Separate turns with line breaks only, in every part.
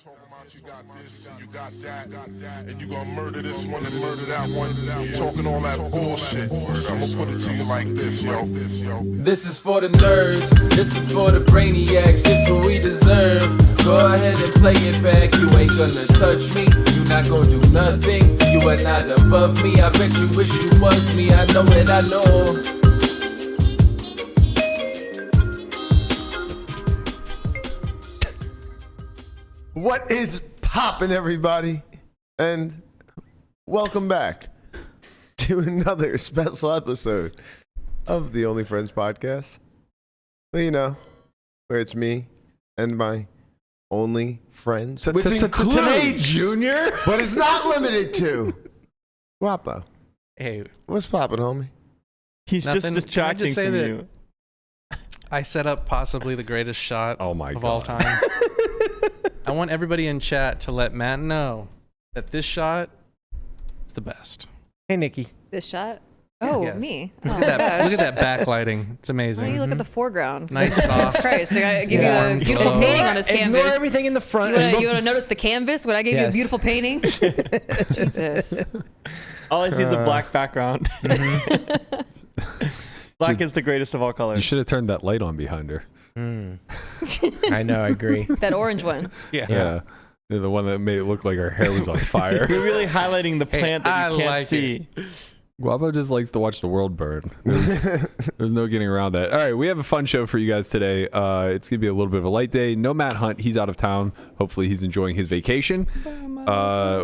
Talking about you got this and you got that, and you gonna murder this one and murder that one. Talking all that bullshit. I'm gonna put it to you like this, yo.
This is for the nerds, this is for the brainiacs, this what we deserve. Go ahead and play it back, you ain't gonna touch me, you not gonna do nothing, you are not above me. I bet you wish you was me, I know that I know.
What is poppin', everybody? And welcome back to another special episode of the Only Friends podcast. Well, you know, where it's me and my only friends. Which includes
today, Junior.
but it's not limited to Guapo.
Hey,
What's poppin', homie?
He's
Nothing.
just
Can I
distracting
just say
from
that-
you.
I set up possibly the greatest shot
Oh my
of
God.
all time. I want everybody in chat to let Matt know that this shot is the best.
Hey, Nikki.
This shot? Oh,
Yes.
me.
Look
Oh,
at that!
gosh.
Look at that backlighting. It's
Why
amazing.
don't you look at the foreground?
Nice
Jesus
soft.
Christ, I gotta give
Warm
you a beautiful
glow.
painting on this canvas.
Ignore everything in the front.
You wanna notice the canvas when I gave you a
Yes.
beautiful painting? Jesus.
All I see is a black background. Black is the greatest of all colors.
You should have turned that light on behind her.
I know, I agree.
That orange one.
Yeah. The one that made it look like her hair was on fire.
You're really highlighting the plant that you
I
can't
like
see.
Guapo just likes to watch the world burn. There's no getting around that. All right, we have a fun show for you guys today. It's going to be a little bit of a light day. No Matt Hunt. He's out of town. Hopefully he's enjoying his vacation.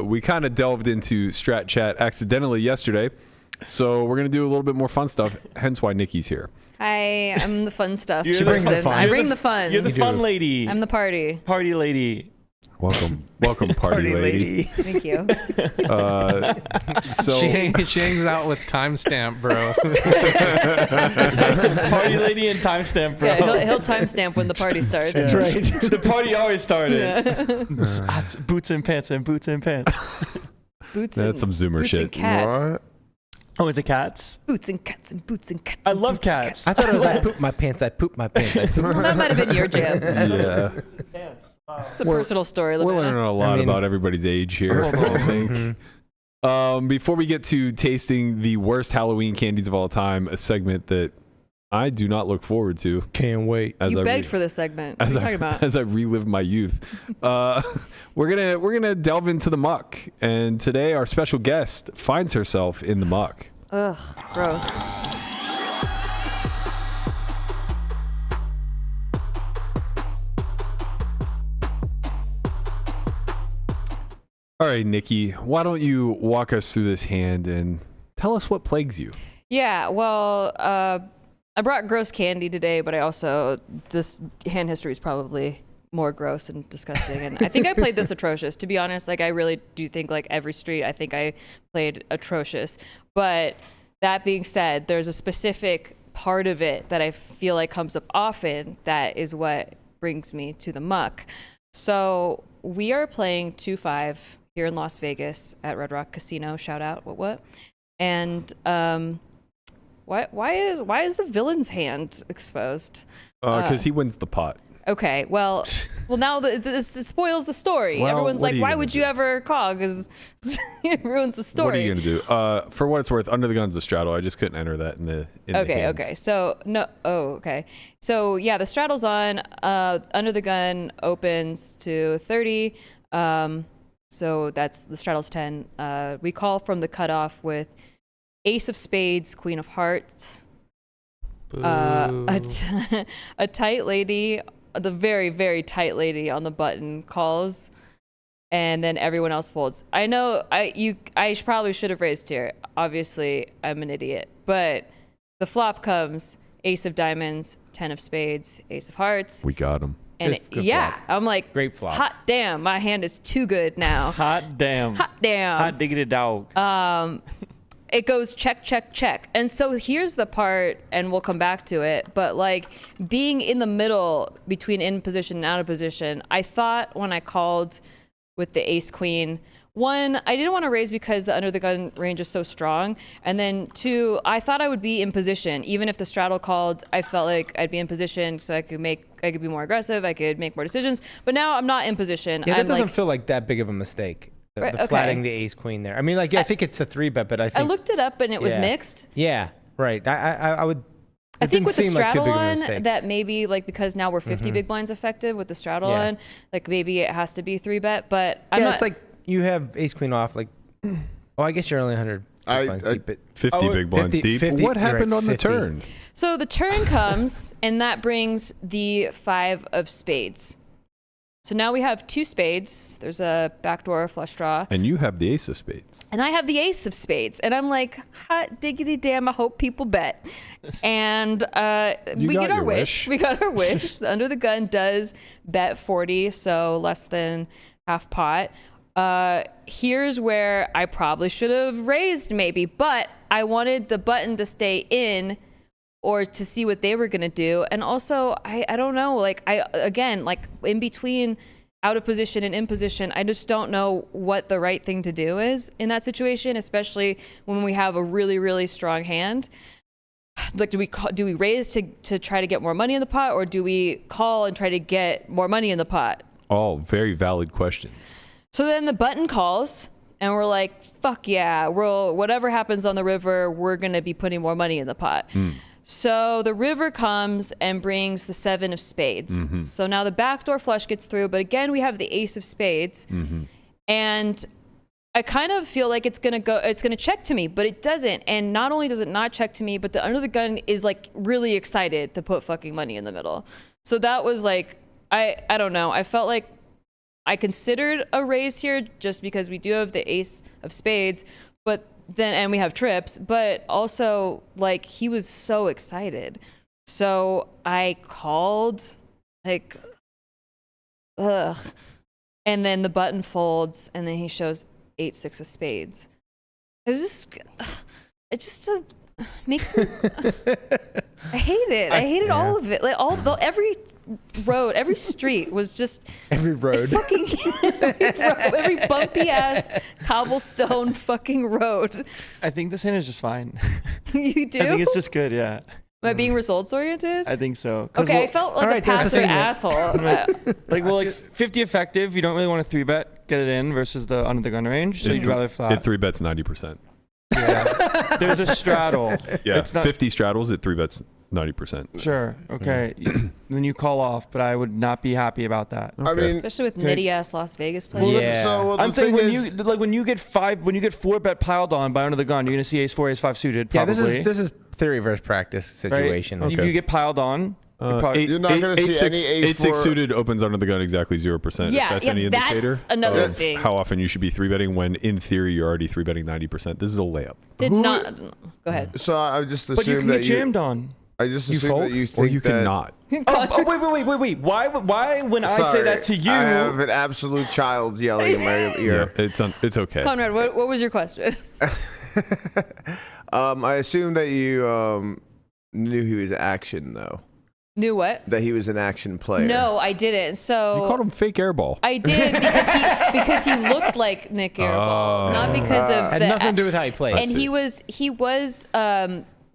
We kind of delved into Strat Chat accidentally yesterday. So we're going to do a little bit more fun stuff, hence why Nikki's here.
I'm the fun stuff.
She brings the
person.
fun.
I
You're
bring
the-
the fun.
You're the fun lady.
I'm the party.
Party lady.
Welcome, party lady.
Thank you.
So
She hangs out with timestamp, bro.
Party lady and timestamp, bro.
Yeah, he'll timestamp when the party starts.
That's right. The party always started. Boots and pants and boots and pants.
Boots
that's some
and,
Zoomer
boots
shit.
and cats.
What?
Oh, is it cats?
Boots and cats and boots and cats.
I
and
love
boots and
cats.
I thought it was I poop my pants, I poop my pants, I poop.
Well, that might have been your jam.
Yeah.
It's a personal story.
We're
Lavana.
learning a lot about everybody's age here, I think. Before we get to tasting the worst Halloween candies of all time, a segment that I do not look forward to.
Can't wait.
You begged for this segment. What are you talking about?
As I relive my youth, we're gonna delve into the muck, and today our special guest finds herself in the muck.
Ugh, gross.
All right, Nikki, why don't you walk us through this hand and tell us what plagues you?
Yeah, well, I brought gross candy today, but this hand history is probably more gross and disgusting. And I think I played this atrocious. To be honest, like I really do think like every street, I think I played atrocious. But that being said, there's a specific part of it that I feel like comes up often that is what brings me to the muck. So we are playing 2-5 here in Las Vegas at Red Rock Casino. Shout out, what? And why is the villain's hand exposed?
Because he wins the pot.
Okay, well now this spoils the story.
Well,
Everyone's
what
like,
are you
why
gonna
would
do?
you ever call? Because it ruins the story.
What are you gonna do? For what it's worth, Under the Gun's a straddle. I just couldn't enter that in the hands.
Okay. So no. Oh, okay. So yeah, the straddle's on. Under the Gun opens to 30. So that's the straddle's 10. We call from the cutoff with Ace of Spades, Queen of Hearts, a tight lady, the very, very tight lady on the button calls, and then everyone else folds. I know I probably should have raised here. Obviously, I'm an idiot, but the flop comes Ace of Diamonds, 10 of Spades, Ace of Hearts.
We got him.
And
Good
yeah,
flop.
I'm like,
Great flop.
hot damn, my hand is too good now.
Hot damn.
Hot damn.
Hot diggity dog.
It goes check, check, check. And so here's the part, and we'll come back to it, but like being in the middle between in position and out of position, I thought when I called with the ace queen, one, I didn't want to raise because the under the gun range is so strong. And then two, I thought I would be in position. Even if the straddle called, I felt like I'd be in position so I could be more aggressive. I could make more decisions. But now I'm not in position.
Yeah, that
I'm
doesn't feel like that big of a mistake.
Right,
The
okay.
flatting the ace queen there. I mean, like, I think it's a 3-bet, but I think
I looked it up and it was mixed.
Yeah, right. I would.
I think with the
seem like too
straddle
big of a
on,
mistake.
that maybe like because now we're 50 big blinds effective with the straddle on, like maybe it has to be 3-bet. But I'm
Yeah,
not.
it's like you have ace queen off. Like, oh, I guess you're only 100 blinds deep, but
50 big blinds
50
deep. What
you're
happened
right,
on the
50.
turn?
So the turn comes, and that brings the 5 of spades. So now we have 2 spades. There's a backdoor flush draw.
And you have the ace of spades.
And I have the ace of spades. And I'm like, hot diggity damn, I hope people bet. And we
got
get our
your
wish.
wish.
We got our wish. The Under the Gun does bet 40, so less than half pot. Here's where I probably should have raised maybe, but I wanted the button to stay in or to see what they were going to do. And also, I don't know, like again, like in between out of position and in position, I just don't know what the right thing to do is in that situation, especially when we have a really, really strong hand. Like, do we raise to try to get more money in the pot, or do we call and try to get more money in the pot?
All very valid questions.
So then the button calls, and we're like, fuck yeah, whatever happens on the river, we're going to be putting more money in the pot. So the river comes and brings the 7 of spades. So now the backdoor flush gets through, but again, we have the ace of spades. And I kind of feel like it's going to check to me, but it doesn't. And not only does it not check to me, but the Under the Gun is like really excited to put fucking money in the middle. So that was like, I don't know. I felt like I considered a raise here just because we do have the ace of spades, and we have trips, but also like he was so excited. So I called like, ugh. And then the button folds and then he shows 8-6 of spades. It just makes me, I hate it. I hated all of it. Like every road, every street was just
every road.
Every bumpy ass cobblestone fucking road.
I think this hand is just fine.
You do?
I think it's just good, yeah.
Am I being results oriented?
I think so.
Okay, I felt like a passive asshole.
Like 50 effective, you don't really want to 3-bet, get it in versus the under the gun range, so you'd rather flat.
It 3-bets 90%.
Yeah. There's a straddle.
Yeah,
It's not,
50 straddles, it 3-bets 90%.
Sure. Okay. Then you call off, but I would not be happy about that.
I mean,
Especially with nitty ass Las Vegas players.
Yeah.
so
I'm
the
saying
thing
when
is,
you get 4-bet piled on by under the gun, you're gonna see ace-4, ace-5 suited. Probably.
Yeah, this is theory versus practice situation.
Right? If you get piled on,
You're not gonna see any ace
8-6
4
suited opens under the gun exactly 0%.
Yeah,
if that's any indicator
that's another
of
thing.
how often you should be 3-betting when in theory you're already 3-betting 90%. This is a layup.
Did not. Go ahead.
So I just
but you
assume
can
that
get jammed on.
I just
You
assume
fold?
that you
Or
think
you
that,
cannot.
Wait. Why when I say
Sorry,
that to you?
I have an absolute child yelling in my ear.
It's okay.
Conrad, what was your question?
I assume that you knew he was action though.
Knew what?
That he was an action player.
No, I didn't. So
You called him fake airball.
I did because he looked like Nick Airball, not because of
Had
the
nothing to do with how he played.
and he was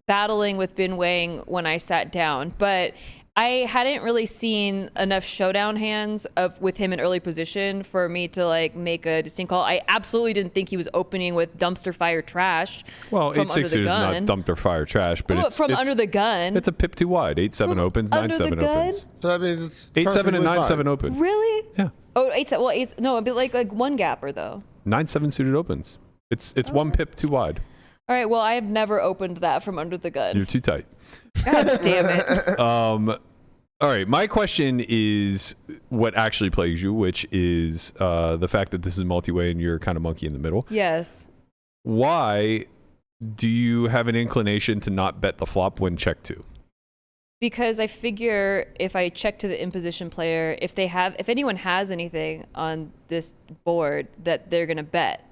battling with Bin Weng when I sat down, but I hadn't really seen enough showdown hands with him in early position for me to like make a distinct call. I absolutely didn't think he was opening with dumpster fire trash.
Well,
from
8-6
under the
is not
gun.
dumped or fire trash, but it's
from
it's,
under the gun.
It's a pip too wide. 8-7 opens,
under the
9-7
gun?
opens.
So that means it's
8-7 and
perfectly
9-7
fine.
open.
Really?
Yeah.
Oh, 8-7. Well, 8. No, it'd be like one gapper though.
9-7 suited opens. It's one pip too wide.
All right. Well, I have never opened that from under the gun.
You're too tight.
God damn it.
All right, my question is what actually plagues you, which is the fact that this is multi-way and you're kind of monkey in the middle.
Yes.
Why do you have an inclination to not bet the flop when check to?
Because I figure if I check to the imposition player, if anyone has anything on this board, that they're gonna bet.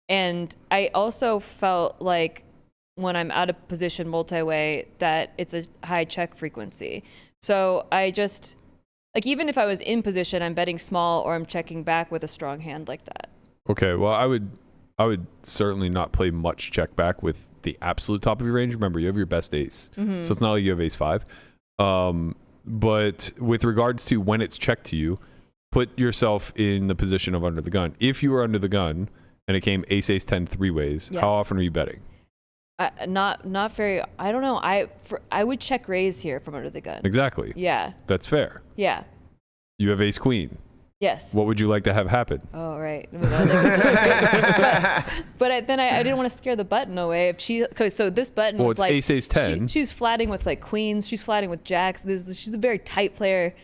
And I also felt like when I'm out of position multi-way that it's a high check frequency. So I just, like, even if I was in position, I'm betting small or I'm checking back with a strong hand like that.
Okay, well, I would certainly not play much check back with the absolute top of your range. Remember, you have your best ace, so it's not like you have ace 5. But with regards to when it's checked to you, put yourself in the position of under the gun. If you were under the gun and it came ace 10 3 ways, how often are you betting?
Not very. I don't know. I would check raise here from under the gun.
Exactly.
Yeah.
That's fair.
Yeah.
You have ace queen.
Yes.
What would you like to have happen?
Oh, right. but then I didn't want to scare the button away. So this button was
it's
like
ace 10.
She's flatting with like queens. She's flatting with jacks. She's a very tight player.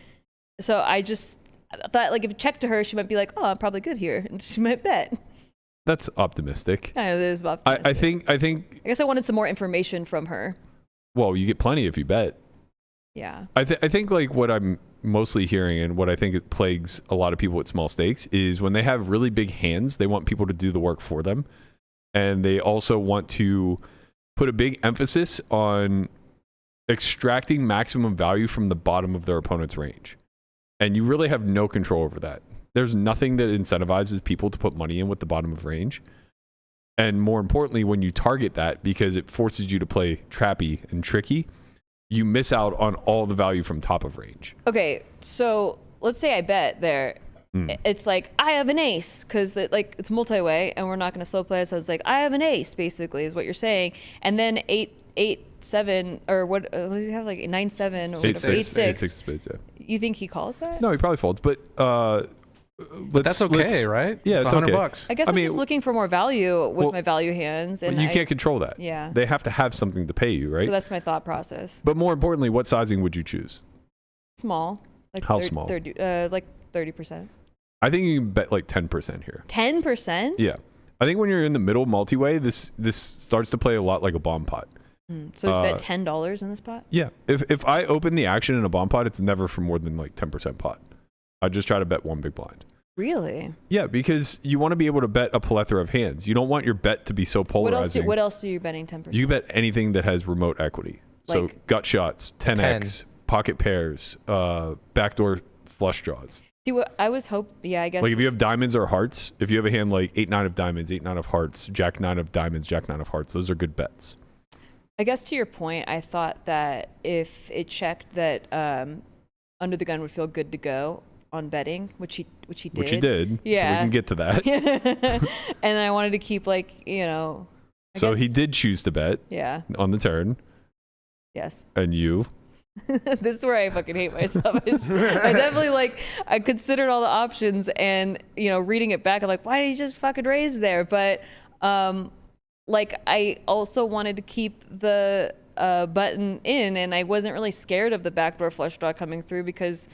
So I thought like if it checked to her, she might be like, oh, I'm probably good here, and she might bet.
That's optimistic.
I know, it is optimistic.
I think.
I guess I wanted some more information from her.
Well, you get plenty if you bet.
Yeah.
I think like what I'm mostly hearing and what I think it plagues a lot of people with small stakes is when they have really big hands, they want people to do the work for them. And they also want to put a big emphasis on extracting maximum value from the bottom of their opponent's range. And you really have no control over that. There's nothing that incentivizes people to put money in with the bottom of range. And more importantly, when you target that, because it forces you to play trappy and tricky, you miss out on all the value from top of range.
Okay, so let's say I bet there. It's like, I have an ace, because it's multi-way, and we're not going to slow play, so it's like, I have an ace, basically, is what you're saying. And then 8-7, or what does he have, like 9-7, or 8-6
spades, yeah.
You think he calls that?
No, he probably folds, but
that's okay, right?
Yeah, it's
$100.
Okay.
I guess I'm just looking for more value with my value hands. And
you can't control that.
Yeah.
They have to have something to pay you, right?
So that's my thought process.
But more importantly, what sizing would you choose?
Small. Like
how small?
Like 30%.
I think you can bet like 10% here.
10%?
Yeah. I think when you're in the middle multi-way, this starts to play a lot like a bomb pot.
So bet $10 in this pot?
Yeah. If I open the action in a bomb pot, it's never for more than like 10% pot. I just try to bet one big blind.
Really?
Yeah, because you want to be able to bet a plethora of hands. You don't want your bet to be so polarizing.
What else are you betting 10%?
You can bet anything that has remote equity. So gut shots, 10x, pocket pairs, backdoor flush draws.
See, what I was I guess.
Like if you have diamonds or hearts, if you have a hand like 8-9 of diamonds, 8-9 of hearts, jack 9 of diamonds, jack 9 of hearts, those are good bets.
I guess to your point, I thought that if it checked that under the gun would feel good to go on betting, which he did.
Which he did.
Yeah.
So we can get to that.
And I wanted to keep
So he did choose to bet.
Yeah.
On the turn.
Yes.
And you.
This is where I fucking hate myself. I definitely I considered all the options and reading it back, I'm like, why did he just fucking raise there? But I also wanted to keep the button in, and I wasn't really scared of the backdoor flush draw coming through because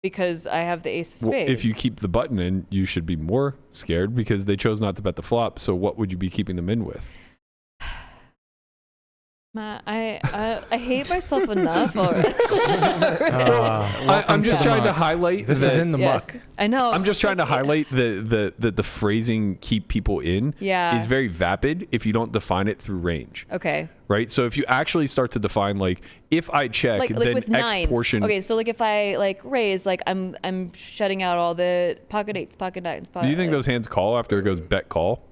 I have the ace of spades.
Well, if you keep the button in, you should be more scared because they chose not to bet the flop. So what would you be keeping them in with?
Matt, I hate myself enough already.
I'm just trying to highlight
this is in the muck.
I know.
I'm just trying to highlight the phrasing "keep people in" is very vapid if you don't define it through range.
Okay.
Right. So if you actually start to define if I check, then
with
X
nines.
portion.
Okay, so if I raise, I'm shutting out all the pocket eights, pocket nines.
Do you think those hands call after it goes bet call?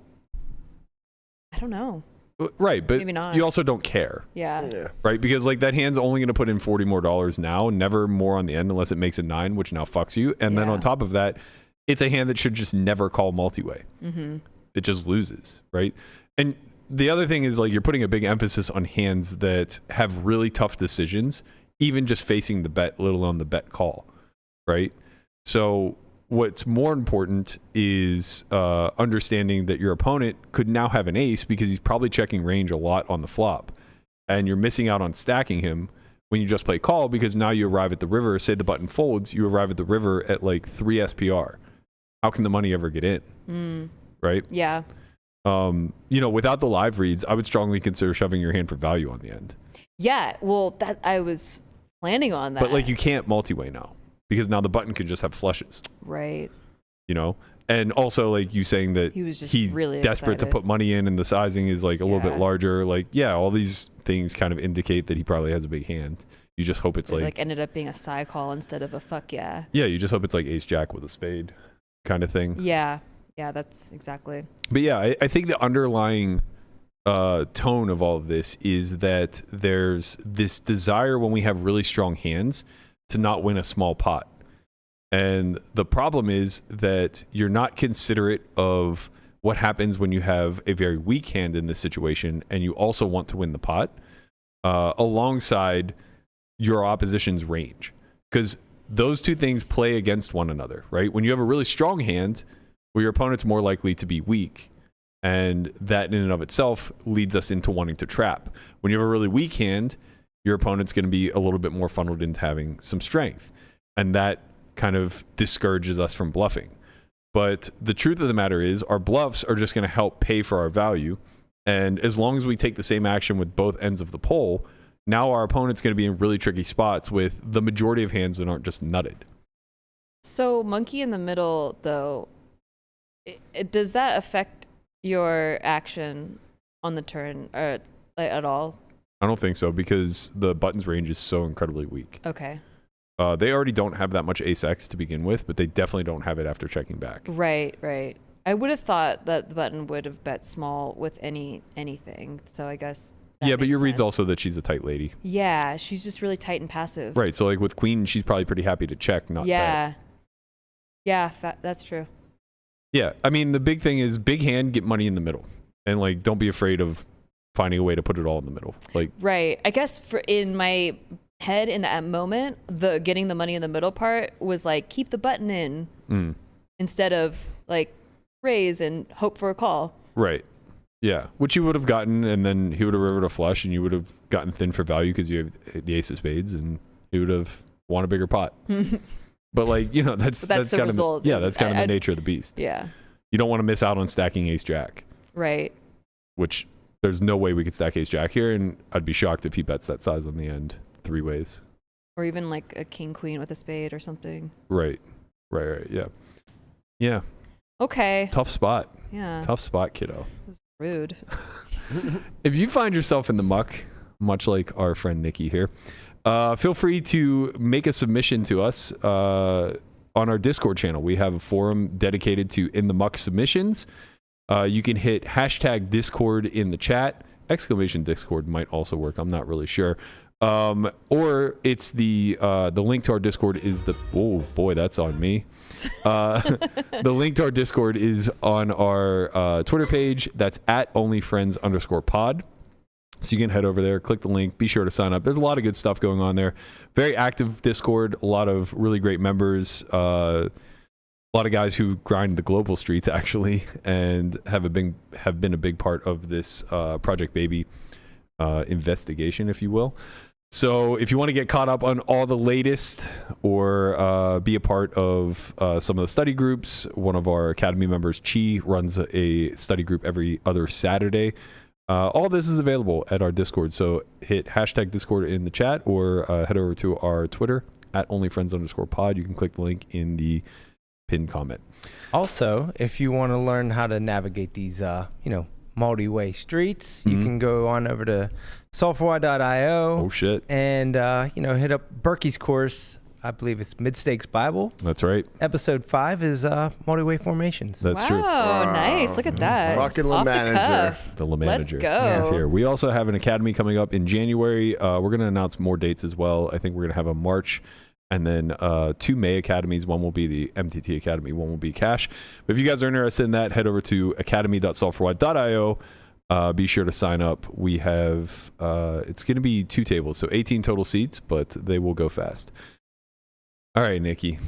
I don't know.
Right, but
maybe not.
You also don't care.
Yeah.
Right, because that hand's only going to put in $40 more now, never more on the end unless it makes a 9, which now fucks you. And then on top of that, it's a hand that should just never call multi-way. Mm-hmm. It just loses, right? And the other thing is you're putting a big emphasis on hands that have really tough decisions, even just facing the bet, let alone the bet call, right? So what's more important is understanding that your opponent could now have an ace because he's probably checking range a lot on the flop. And you're missing out on stacking him when you just play call because now you arrive at the river. Say the button folds, you arrive at the river at 3 SPR. How can the money ever get in? Right?
Yeah.
Without the live reads, I would strongly consider shoving your hand for value on the end.
Yeah. Well, that I was planning on that.
But you can't multi-way now. Because now the button can just have flushes.
Right.
And also you saying that
he was just
he's
really
desperate
excited
to put money in and the sizing is a little bit larger. All these things kind of indicate that he probably has a big hand. You just hope it's
ended up being a side call instead of a fuck yeah.
Yeah, you just hope it's ace jack with a spade kind of thing.
Yeah. Yeah, that's exactly.
But yeah, I think the underlying tone of all of this is that there's this desire when we have really strong hands to not win a small pot. And the problem is that you're not considerate of what happens when you have a very weak hand in this situation and you also want to win the pot alongside your opposition's range. Because those two things play against one another, right? When you have a really strong hand, well, your opponent's more likely to be weak. And that in and of itself leads us into wanting to trap. When you have a really weak hand, your opponent's going to be a little bit more funneled into having some strength. And that kind of discourages us from bluffing. But the truth of the matter is our bluffs are just going to help pay for our value. And as long as we take the same action with both ends of the pole, now our opponent's going to be in really tricky spots with the majority of hands that aren't just nutted.
So monkey in the middle, though, does that affect your action on the turn or at all?
I don't think so because the button's range is so incredibly weak.
Okay.
They already don't have that much ace-x to begin with, but they definitely don't have it after checking back.
Right. I would have thought that the button would have bet small with anything. So I guess.
Yeah, but your read's
sense.
also that she's a tight lady.
Yeah, she's just really tight and passive.
Right. So like with queen, she's probably pretty happy to check, not bet.
Yeah, that's true.
Yeah, I mean the big thing is big hand, get money in the middle, and like don't be afraid of finding a way to put it all in the middle. Like
right. I guess in my head in that moment, the getting the money in the middle part was like keep the button in instead of like raise and hope for a call.
Right. Yeah, which you would have gotten, and then he would have rivered a flush, and you would have gotten thin for value because you have the ace of spades, and he would have won a bigger pot. But like that's
the
kind
result.
of the nature of the beast.
Yeah.
You don't want to miss out on stacking ace jack.
Right.
Which there's no way we could stack ace jack here, and I'd be shocked if he bets that size on the end 3 ways.
Or even like a king queen with a spade or something.
Right. Yeah.
Okay.
Tough spot.
Yeah.
Tough spot, kiddo.
Rude.
If you find yourself in the muck, much like our friend Nikki here, feel free to make a submission to us on our Discord channel. We have a forum dedicated to In the Muck submissions. You can hit hashtag Discord in the chat. Exclamation Discord might also work. I'm not really sure. Or it's the link to our Discord is oh boy, that's on me. The link to our Discord is on our Twitter page. That's at onlyfriends_pod. So you can head over there, click the link, be sure to sign up. There's a lot of good stuff going on there. Very active Discord, a lot of really great members, a lot of guys who grind the global streets actually, and have been a big part of this Project Baby investigation, if you will. So if you want to get caught up on all the latest or be a part of some of the study groups, one of our Academy members, Chi, runs a study group every other Saturday. All this is available at our Discord, so hit hashtag Discord in the chat or head over to our Twitter at onlyfriends_pod. You can click the link in the pinned comment.
Also, if you want to learn how to navigate these, multi-way streets, you can go on over to S4Y.io.
Oh shit!
And hit up Berkey's course. I believe it's Mid-Stakes Bible.
That's right.
Episode 5 is multi-way formations.
That's true.
Wow, nice. Look at that.
Fucking
Off the
manager.
cuff.
The La Manager.
Let's go.
Is here. We also have an academy coming up in January. We're going to announce more dates as well. I think we're going to have a March and then 2 May academies. One will be the MTT Academy. One will be cash. But if you guys are interested in that, head over to academy.s4y.io. Be sure to sign up. We have, it's going to be 2 tables, so 18 total seats, but they will go fast. All right, Nikki.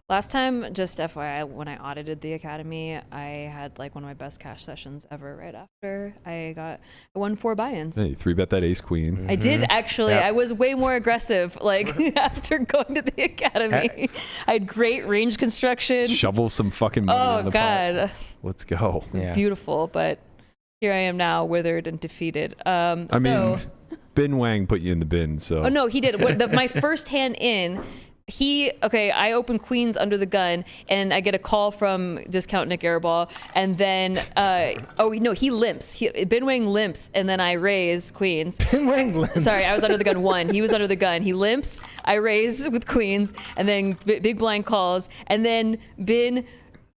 Last time, just FYI, when I audited the academy, I had like one of my best cash sessions ever right after I won 4 buy-ins.
Hey, 3-bet that ace queen.
I did actually.
Yep.
I was way more aggressive like after going to the academy. I had great range construction.
Shovel some fucking money in the
God.
pot. Let's go.
It was beautiful, but here I am now, withered and defeated. I
mean, Ben Weng put you in the bin, so.
Oh no, he did. My first hand in, I open queens under the gun, and I get a call from discount Nick Airball, and then he limps. Ben Weng limps, and then I raise queens.
Ben Weng limps.
Sorry, I was under the gun 1. He was under the gun. He limps. I raise with queens, and then big blind calls, and then Ben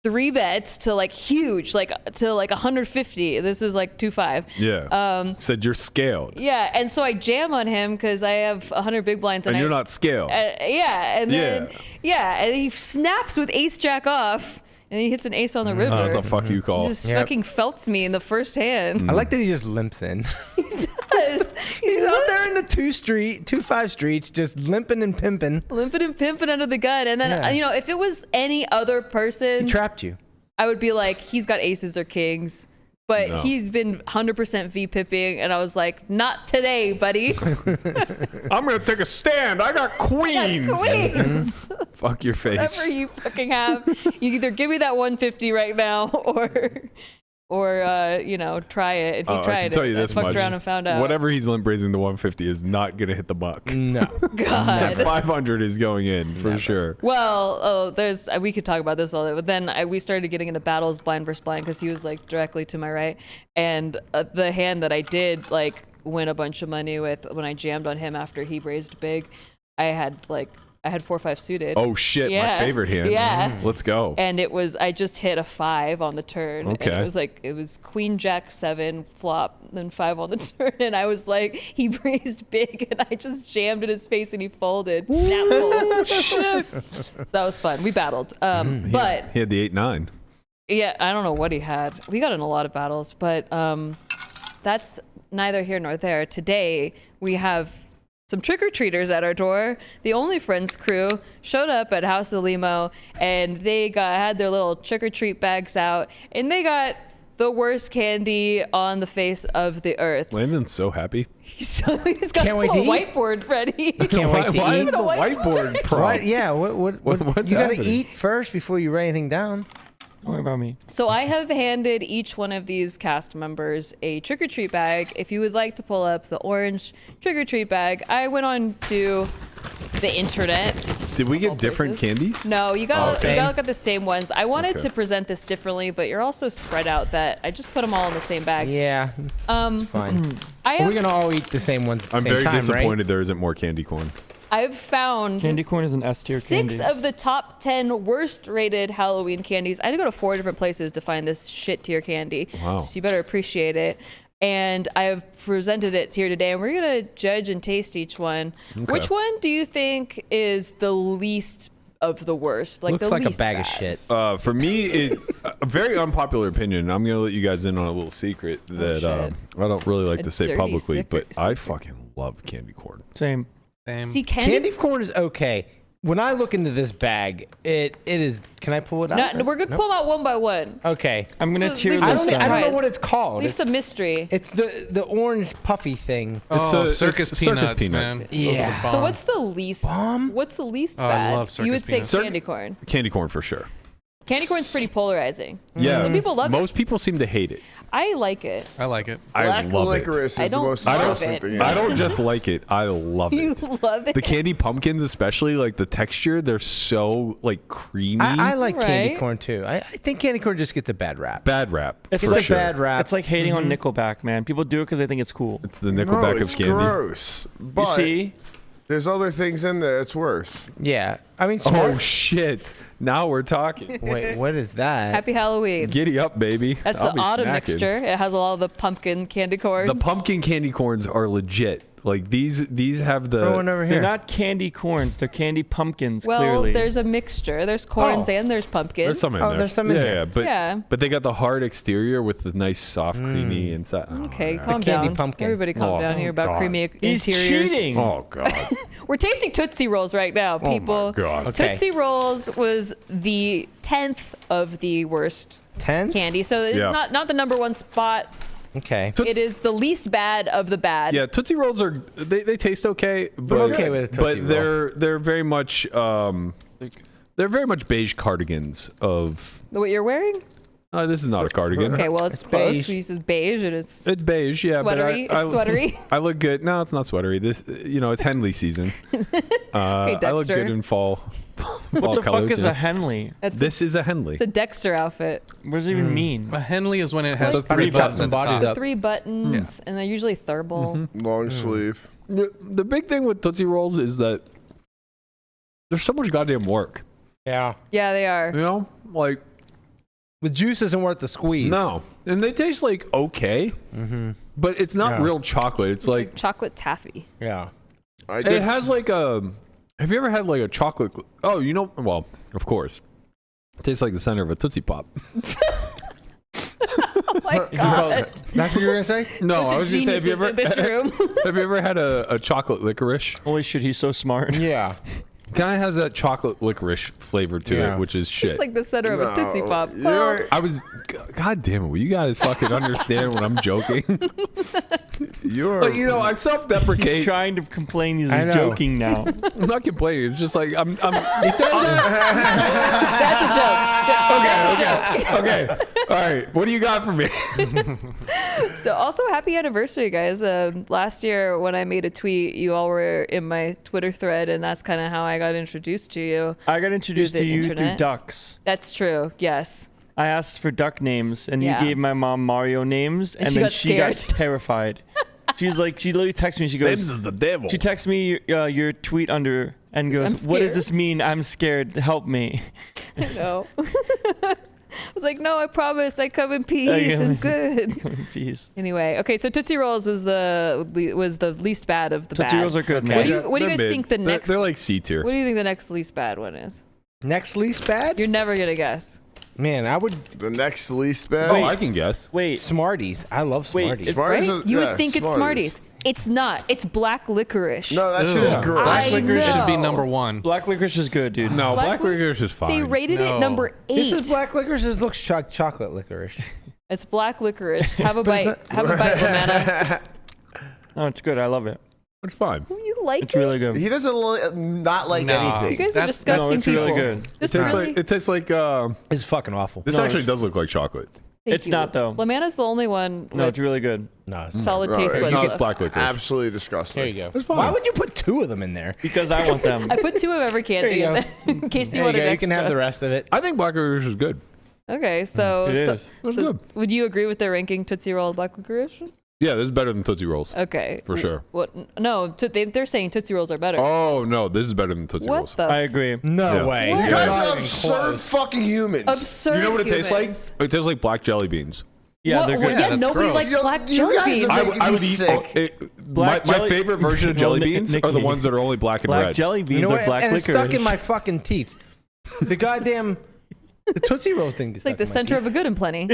3 bets to like huge, like to like 150. This is like 2.5.
Yeah. Said you're scaled.
Yeah, and so I jam on him because I have 100 big blinds,
And you're not scaled.
and then and he snaps with ace jack off, and he hits an ace on the river.
That's a fuck you call.
Just fucking felts me in the first hand.
I like that he just limps in.
He's
He's out there in the 2-5 streets, just limping and pimping.
limping and pimping under the gun. And then, you know, if it was any other person,
He trapped you.
I would be like, he's got aces or kings. But
No.
he's been 100% V-pipping, and I was like, not today, buddy.
I'm going to take a stand. I got queens.
Queens!
Fuck your face.
Whatever you fucking have. You either give me that 150 right now, or you know, try it. And he tried
I can tell you
it.
this
I fucked
much.
around and found out.
Whatever he's limp raising the 150 is not going to hit the buck.
No.
God.
That 500 is going in for sure.
Well, we could talk about this all day, but then we started getting into battles blind versus blind because he was like directly to my right, and the hand that I did like win a bunch of money with when I jammed on him after he raised big, I had 4-5 suited.
Oh shit, my favorite hand.
Yeah.
Let's go.
And I just hit a 5 on the turn.
Okay.
And it was queen jack 7 flop, then 5 on the turn. And I was like, he raised big and I just jammed in his face and he folded. Snap shit. So that was fun. We battled. But
He had the 8-9.
yeah, I don't know what he had. We got in a lot of battles, but that's neither here nor there. Today we have some trick-or-treaters at our door. The Only Friends crew showed up at House of Limo, and they had their little trick-or-treat bags out, and they got the worst candy on the face of the earth.
Landon's so happy.
He's got his
Can't wait
little
to eat.
whiteboard ready.
Can't wait to
Why
eat.
is the whiteboard prop?
Right? Yeah. What
What's
you got to
happening?
eat first before you write anything down.
Don't worry about me.
So I have handed each one of these cast members a trick-or-treat bag. If you would like to pull up the orange trick-or-treat bag, I went on to the internet.
Did we get
all
different
places.
candies?
No, you gotta
same.
look at the same ones. I wanted
Okay.
to present this differently, but you're also spread out that I just put them all in the same bag.
Yeah. It's fine.
I
Are we
have,
gonna all eat the same ones at the
I'm
same
very
time,
disappointed there isn't more candy corn.
I've found
Candy corn is an S tier candy.
6 of the top 10 worst rated Halloween candies. I had to go to 4 different places to find this shit tier candy.
Wow.
So you better appreciate it. And I have presented it here today, and we're gonna judge and taste each one.
Okay.
Which one do you think is the least of the worst? Like
Looks
the
like a
least
bag of
bad?
shit.
For me, it's a very unpopular opinion. I'm going to let you guys in on a little secret that
shit.
I don't really like
A
to say
dirty
publicly, but I
secret.
fucking love candy corn.
Same.
See,
Candy corn is okay. When I look into this bag, it is. Can I pull it out?
No, we're gonna pull them out one by one.
Okay.
I'm gonna
Leave
tier
some
I
this.
don't know
surprise.
what it's called.
Leave some mystery.
It's the orange puffy thing.
It's
Oh,
a-
Circus
it's Circus
Peanuts,
Peanut.
man. Those are the
Yeah.
So
bomb.
what's the least? What's the least
Oh, I
bad?
love Circus
You would say
Peanuts.
candy corn.
Candy corn for sure.
Candy corn's pretty polarizing.
Yeah.
Some people love it.
Most people seem to hate it.
I like it.
I like it.
I
Black
love
licorice
I
is the
don't
most
love
disgusting
it.
thing.
I don't just like it. I love
You
it.
love it.
The candy pumpkins, especially, like the texture, they're so like creamy.
I like candy
Right.
corn too. I think candy corn just gets a bad rap.
Bad rap.
It's
for
It's a
sure.
bad rap.
It's like hating on Nickelback, man. People do it because they think it's cool.
It's the
No,
Nickelback of
it's
candy.
gross. But
You see?
there's other things in there. It's worse.
Yeah. I mean,
Oh
smart.
shit! Now we're talking.
Wait, what is that?
Happy Halloween.
Giddy up, baby.
That's
I'll
the
be
autumn
snacking.
mixture. It has a lot of the pumpkin candy corns.
The pumpkin candy corns are legit. Like these have the.
Throw one over
They're
here.
not candy corns. They're candy pumpkins.
Well,
clearly.
there's a mixture. There's corns
Oh.
and there's pumpkins.
There's some in
Oh,
there.
there's some in
yeah,
there.
Yeah, but
Yeah.
but they got the hard exterior with the nice soft creamy inside. Oh,
Okay,
yeah.
calm
candy
down.
pumpkin.
Everybody calm
Oh,
down here about
God.
creamy
He's
interiors.
cheating.
Oh god.
We're tasting Tootsie Rolls right now,
Oh my
people.
God.
Okay.
Tootsie Rolls was the 10th of the worst
10?
candy. So it's
Yeah.
not the number one spot.
Okay.
Toots-
It is the least bad of the bad.
Yeah, Tootsie Rolls are they taste okay, but
okay with a Tootsie
but
Roll.
they're very much they're very much beige cardigans of.
What you're wearing?
This is not a cardigan.
Okay, well, it's
It's
close.
beige.
We use beige and it's
It's beige, yeah,
sweatery.
but I
It's sweatery.
I look good. No, it's not sweatery. This, it's Henley season. I look
Dexter.
good in fall.
What the
colors,
fuck is
you
a
know?
Henley?
This is a Henley.
It's a Dexter outfit.
What does it even mean?
A Henley is when it has
like-
three
Chop
buttons
some
at the
bodies
top.
up.
3 buttons, and they're usually thermal.
Long sleeve.
The big thing with Tootsie Rolls is that there's so much goddamn work.
Yeah.
Yeah, they are.
You know, like
The juice isn't worth the squeeze.
No, and they taste like okay, but it's not real chocolate. It's like
chocolate taffy.
Yeah.
it has like a. Have you ever had like a chocolate? Oh, well, of course. It tastes like the center of a Tootsie Pop.
Oh my god!
That's what you were gonna say?
No, I was gonna say, have you
in this room?
ever had a chocolate licorice?
Holy shit, he's so smart.
Yeah.
Kind of has that chocolate licorice flavor to it, which is shit.
It's like the center of a Tootsie Pop.
You're-
I was, God damn it! Will you guys fucking understand when I'm joking?
You're
But I self-deprecate.
He's trying to complain. He's
I know.
joking now.
I'm not complaining. It's just like I'm.
That's a joke.
Okay. All right. What do you got for me?
So also happy anniversary, guys. Last year when I made a tweet, you all were in my Twitter thread, and that's kind of how I got introduced to you.
I got introduced
Through
to
the
you through
internet?
ducks.
That's true. Yes.
I asked for duck names, and
Yeah.
you gave my mom Mario names, and
she
then
got
she got
scared.
terrified. She literally texted me. She goes,
This is the devil.
she texts me your tweet under and goes,
I'm
"What does
scared.
this mean? I'm scared. Help me."
I know. I was like, no, I promise. I come in peace and good.
Peace.
Anyway, okay. So Tootsie Rolls was the least bad of the
Tootsie
bad.
Rolls are good,
What
man.
do you
They're
guys
mid.
think the next?
They're like C tier.
What do you think the next least bad one is?
Next least bad?
You're never gonna guess.
Man, I would
the next least bad.
Oh, I can guess.
Wait,
Smarties. I love
Wait,
Smarties.
it's-
Smarties
Right?
is-
You
yeah,
would think it's Smarties. It's not. It's black licorice.
No, that shit is
Ugh.
gross.
I
Licorice should be
know.
number one.
black licorice is good, dude.
No,
Black
black licorice is fine.
They rated
No.
it number 8.
This is black licorice. This looks chocolate licorice.
It's black licorice. Have a
But
bite.
it's
Have a bite, Lamana.
Oh, it's good. I love it.
It's fine.
You like
It's
it?
really good.
He doesn't not like
No.
anything.
You guys are
That's-
disgusting
no, it's
people.
really good.
This
It tastes
really.
like it tastes like.
It's fucking awful.
This
No,
actually
it's-
does look like chocolate.
Thank
It's
you.
not, though.
Lamana's the only one
No,
with
it's really good.
No, it's
solid
No,
taste
it's
buds.
No,
not.
it's black licorice.
Absolutely disgusting.
There you go.
It's fine.
Why would you put 2 of them in there?
Because I want them.
I put 2 of every candy
There
in
you
there in case you
There
want
you
an
go. You can have the
extra.
rest of it.
I think black licorice is good.
Okay, so,
It
so,
is.
It's
so
good.
would you agree with their ranking Tootsie Roll black licorice?
Yeah, this is better than Tootsie Rolls.
Okay.
For sure.
What? No, they're saying Tootsie Rolls are better.
Oh no, this is better than Tootsie
what
Rolls.
the?
I agree.
No
Yeah.
way.
What?
You
You're
guys
not
are
even
absurd
close.
fucking humans.
Absurd.
You know what it tastes like?
humans.
It tastes like black jelly beans.
Yeah,
What?
they're
Well,
good.
yeah,
that's
nobody
gross.
likes
Yo,
black
you
jelly
guys
beans.
are making me
eat.
sick.
My
jelly-
favorite version of jelly
Well,
beans are
Nikki.
the ones that are only black and
Black
red.
jelly beans
You know
are
what?
black
And
licorice.
it's stuck in my fucking teeth. The goddamn the Tootsie Rolls thing.
It's like the center of a good and plenty.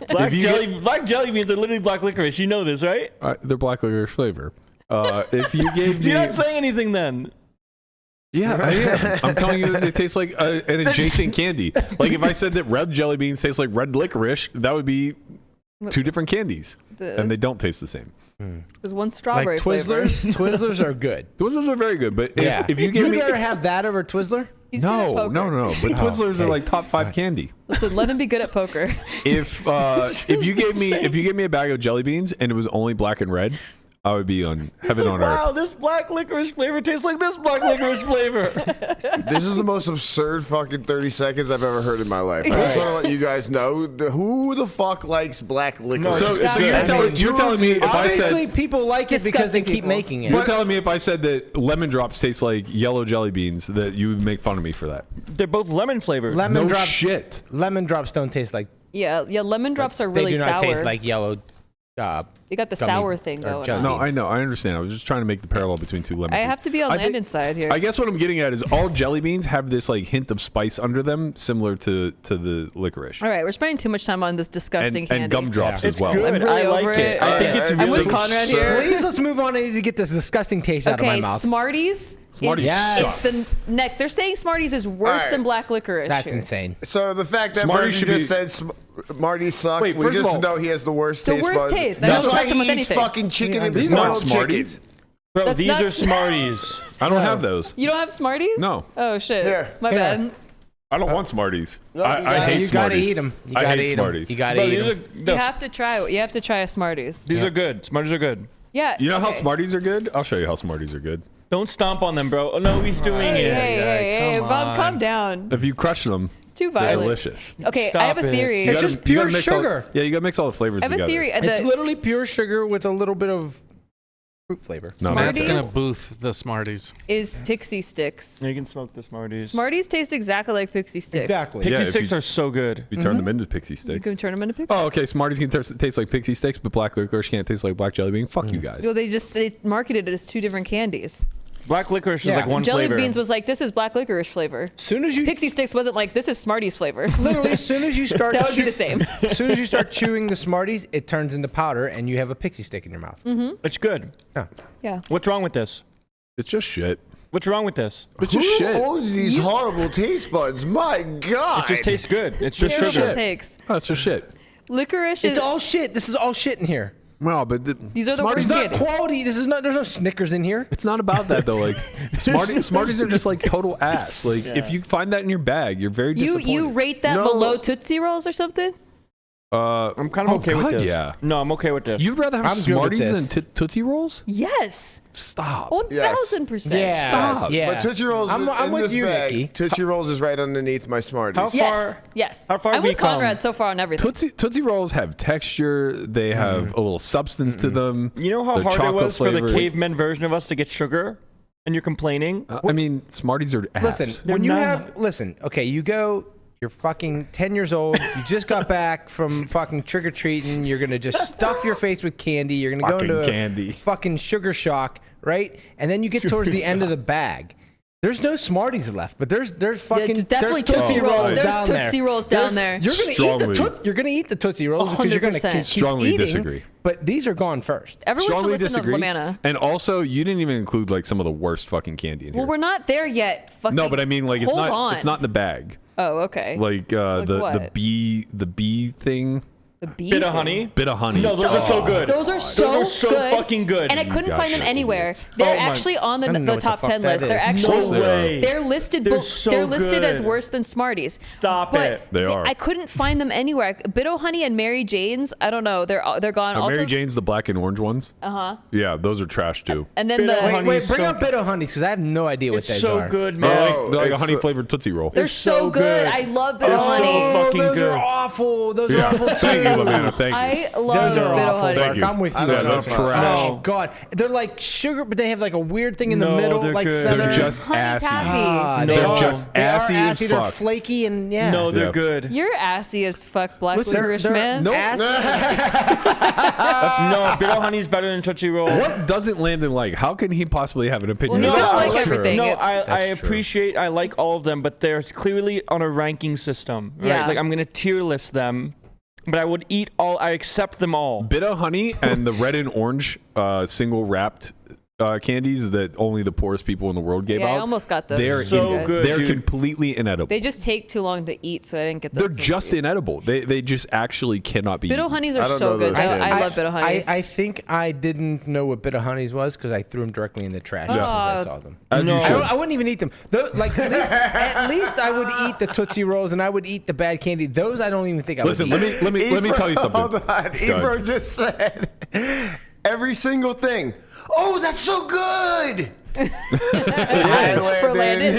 black
If you
black jelly beans are literally black licorice. You know this, right?
They're black licorice flavor. If you gave me,
You're not saying anything then.
yeah, I am. I'm telling you that they taste like an adjacent candy. Like if I said that red jelly beans taste like red licorice, that would be 2 different candies, and they don't taste the same.
There's one strawberry
like
flavor.
Twizzlers. Twizzlers are good.
Those are very good, but
Yeah.
if you gave me,
rather have that over Twizzler?
He's good at
no,
poker.
no. But Twizzlers are
okay.
like top 5 candy.
Listen, let him be good at poker.
If you gave me a bag of jelly beans and it was only black and red, I would be on heaven on earth.
Wow, this black licorice flavor tastes like this black licorice flavor.
This is the most absurd fucking 30 seconds I've ever heard in my life. I just want to let you guys know who the fuck likes black licorice.
So
Exactly.
you're telling me if I said
Obviously, people like it because they
Disgusting
keep
people.
making it.
you're telling me if I said that lemon drops taste like yellow jelly beans that you would make fun of me for that?
They're both lemon flavored.
Lemon
No
drops.
shit.
Lemon drops don't taste like.
Yeah, lemon drops are really
they do not
sour.
taste like yellow.
They got the
gummy
sour thing
or
going
jelly
on.
No, I
beans.
know. I understand. I was just trying to make the parallel between 2 lemon
I
beans.
have to be on
I think-
Landon's side here.
I guess what I'm getting at is all jelly beans have this like hint of spice under them, similar to the licorice.
All right, we're spending too much time on this disgusting candy.
And gumdrops
Yeah.
as
It's
well.
good.
I'm really
I like
over
it.
it.
I think it's
I'm
really
with Conrad here.
Please, let's move on and to get this disgusting taste out of my
Okay,
mouth.
Smarties.
Smarties
It's the next. They're saying Smarties is worse
All right.
than black licorice.
That's
here.
insane.
So the fact that
Smarties
Berkey
should
just
be-
said Smarties suck,
Wait,
we
first of
just
all-
know he has the worst
The
taste
worst
buds.
taste. I
That's
don't
why
trust him with
he eats
anything.
fucking chicken and
These aren't
grilled
Smarties.
chicken.
Bro,
That's
these
not-
are Smarties.
I don't have those.
You don't have Smarties?
No.
Oh shit.
Here.
My
Here.
bad.
I don't want Smarties.
No,
I
you gotta-
hate
You
Smarties.
gotta eat them. You
I
gotta
hate
eat
Smarties.
them. You gotta
Bro,
eat
these
them.
are,
You have to try. You have to try a Smarties.
these are good. Smarties are good.
Yeah.
You know how
okay.
Smarties are good? I'll show you how Smarties are good.
Don't stomp on them, bro. Oh no, he's doing
Hey,
it.
hey,
come
Bob,
on.
calm down.
If you crush them,
It's too
they're
violent.
delicious.
Okay, I
Stop
have a
it.
theory.
You
It's
gotta-
just pure
you gotta mix all-
sugar.
yeah, you gotta mix all the flavors
I have
together.
a theory.
It's literally pure sugar with a little bit of fruit flavor.
No,
Matt's gonna
Smarties
boof the Smarties.
is Pixie Sticks.
You can smoke the Smarties.
Smarties taste exactly like Pixie Sticks.
Exactly.
Pixie
Yeah, if
sticks
you-
are so good.
You turn them into pixie
You
sticks.
can turn them into Pixie.
Oh, okay. Smarties can taste like pixie sticks, but black licorice can't taste like black jelly bean. Fuck you guys.
Well, they marketed it as 2 different candies.
Black licorice is
Yeah.
like one
Jelly
flavor.
beans was like, this is black licorice flavor.
Soon as you
Pixie Sticks wasn't like, this is Smarties flavor.
literally, as soon as you start,
That would be the same.
As soon as you start chewing the Smarties, it turns into powder, and you have a pixie stick in your mouth.
It's good.
Yeah.
What's wrong with this?
It's just shit.
What's wrong with this?
It's just
Who
shit.
owns these horrible taste buds? My God.
It just tastes good. It's just
Terrible
sugar.
takes.
Oh, it's just shit.
Licorice
It's
is.
all shit. This is all shit in here.
Well, but
These are the
Smarties.
worst
It's not quality. This is not. There's no Snickers in here.
It's not about that though. Like Smarties are just like total ass. Like if you find that in your bag, you're very disappointed.
You rate that
No.
below Tootsie Rolls or something?
I'm kind of okay with
God,
this.
yeah.
No, I'm okay with this.
You'd rather have
I'm good with
Smarties than
this.
Tootsie Rolls?
Yes.
Stop.
1000%.
Yeah.
Stop.
Yeah.
But Tootsie Rolls
I'm
in
with
this
you,
bag,
Nikki.
Tootsie Rolls is right underneath my Smarties.
How
Yes.
far?
Yes.
How far
I'm
we
with Conrad
come?
so far on everything.
Tootsie Rolls have texture. They have a little substance to them.
You know how
They're
hard it
chocolate
was for the
flavored.
cavemen version of us to get sugar? And you're complaining?
I mean, Smarties are ass.
Listen, when you okay, you go, you're fucking 10 years old, you just got back from fucking trick-or-treating, you're gonna just stuff your face with candy, you're gonna
Fucking
go into
candy.
a fucking sugar shock, right? And then you get towards the end of the bag. There's no Smarties left, but there's fucking
definitely
there's
Tootsie Rolls. There's
down there.
Tootsie Rolls down there.
You're gonna eat the Tootsie Rolls because you're gonna
100%.
keep
Strongly
eating,
disagree.
But these are gone first.
Everyone should
Strongly
listen
disagree.
to LaManna.
And also, you didn't even include like some of the worst fucking candy in here.
Well, we're not there yet. Fucking
No, but I mean, like
hold on.
it's not in the bag.
Oh, okay.
Like the
what?
bee thing.
The bee
Bit of
thing.
honey?
Bit of honey.
No, those are so good.
Those are so good.
fucking good.
And I couldn't
guys
find them
are
anywhere.
idiots.
They're
Oh my-
actually on
I don't know
the
what the
top
fuck
10
that
list. They're
is.
actually
No way.
they're listed.
They're so
they're listed as
good.
worse than Smarties.
Stop
but
it.
They are.
I couldn't find them anywhere. Bit o' Honey and Mary Jane's. I don't know. They're gone. Also,
Mary Jane's the black and orange ones. Yeah, those are trash too.
and then
Bit o'
the
Honey.
Wait, bring
so
up Bit of Honeys because I have no idea what
It's
those
so
are.
good,
They're
man.
like, they're like a
it's
honey
the-
flavored Tootsie Roll.
they're so good. I love Bit o'
They're so
Honey.
fucking
those
good.
are awful. Those are awful too.
Thank you, Lamana. Thank you.
I love
Those are
Bit o'
awful,
Honey.
Thank
Mark.
you.
I'm with you.
I don't
on
know
this
if
one.
trash.
Oh God, they're like sugar, but they have like a weird thing in the
No,
middle,
they're
like
good.
center.
They're just
Honey
assy.
taffy.
No.
They're just
They are
assy as
They're
fuck.
flaky and yeah.
No, they're
Yeah.
good.
You're assy as fuck, black
Listen,
licorice
they're-
man.
nope.
No, Bit of Honey's better than Tootsie Roll.
What doesn't Landon like? How can he possibly have an opinion?
Well, he
on
doesn't
that?
like
Sure.
everything.
No,
It-
I appreciate, I like all of them, but they're clearly on a ranking system, right?
Yeah.
Like I'm gonna tier list them, but I would eat all. I accept them all.
Bit of honey and the red and orange single wrapped candies that only the poorest people in the world gave
Yeah, I
out.
almost got those.
They're
So good,
They're
dude.
completely inedible.
They just take too long to eat, so I didn't get
They're
those.
just inedible. They just actually cannot be.
Bit o'
eaten.
Honeys
I
are
don't
so
know
good.
those
I
things.
love Bit o' Honeys.
I think I didn't know what Bit of Honeys was because I threw them directly in the trash as soon as I saw them.
As you
No.
should.
I wouldn't even eat them. At least I would eat the Tootsie Rolls and I would eat the bad candy. Those I don't even think I would
Listen,
eat.
let me tell you something.
Hold on. Ebro just said every single thing. Oh, that's so good.
For Landon.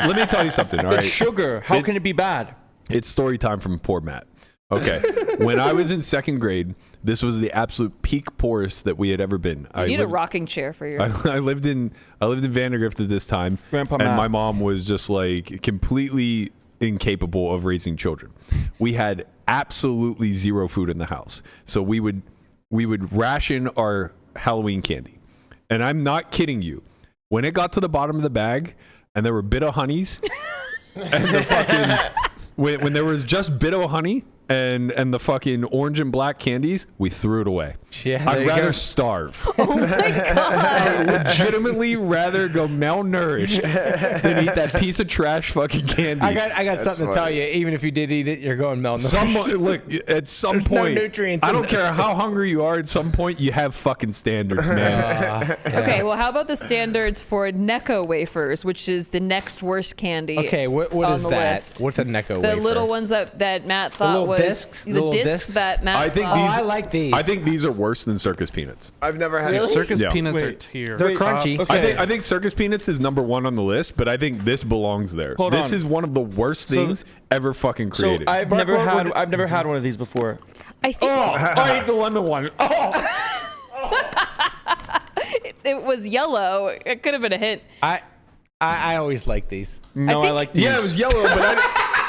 Let me tell you something. All right.
It's sugar. How can it be bad?
It's story time from poor Matt. Okay. When I was in second grade, this was the absolute peak poorest that we had ever been.
You need a rocking chair for your.
I lived in Vandergrift at this time,
Grandpa
and
Matt.
my mom was just like completely incapable of raising children. We had absolutely zero food in the house, so we would ration our Halloween candy, and I'm not kidding you. When it got to the bottom of the bag, and there were Bit o' Honeys, and the fucking when there was just Bit o' Honey. And the fucking orange and black candies, we threw it away.
Yeah, there
I'd
you
rather
go.
starve.
Oh my god!
Legitimately rather go malnourished than eat that piece of trash fucking candy.
I got something to tell you. Even if you did eat it, you're going malnourished.
Look, at some
There's no
point,
nutrients
I
in
don't
this.
care how hungry you are. At some point, you have fucking standards, man.
Okay, well, how about the standards for Necco Wafers, which is the next worst candy?
Okay, what
on
is
the
that?
list?
What's a Necco
The
wafer?
little ones that Matt thought
little
was
discs?
the
Little
discs
discs?
that Matt.
I think
thought.
these.
I like these.
I think these are worse than Circus Peanuts.
I've never had.
Really?
Circus
Yeah.
Peanuts are
Wait.
tier.
They're
Wait,
crunchy.
okay.
I think Circus Peanuts is number one on the list, but I think this belongs there.
Hold
this
on.
is one of the worst things ever fucking
So
created.
I've never had one of these before.
I think.
I ate the lemon one. Oh.
it was yellow, it could have been a hint.
I always like these.
No, I like these.
Yeah, it was yellow, but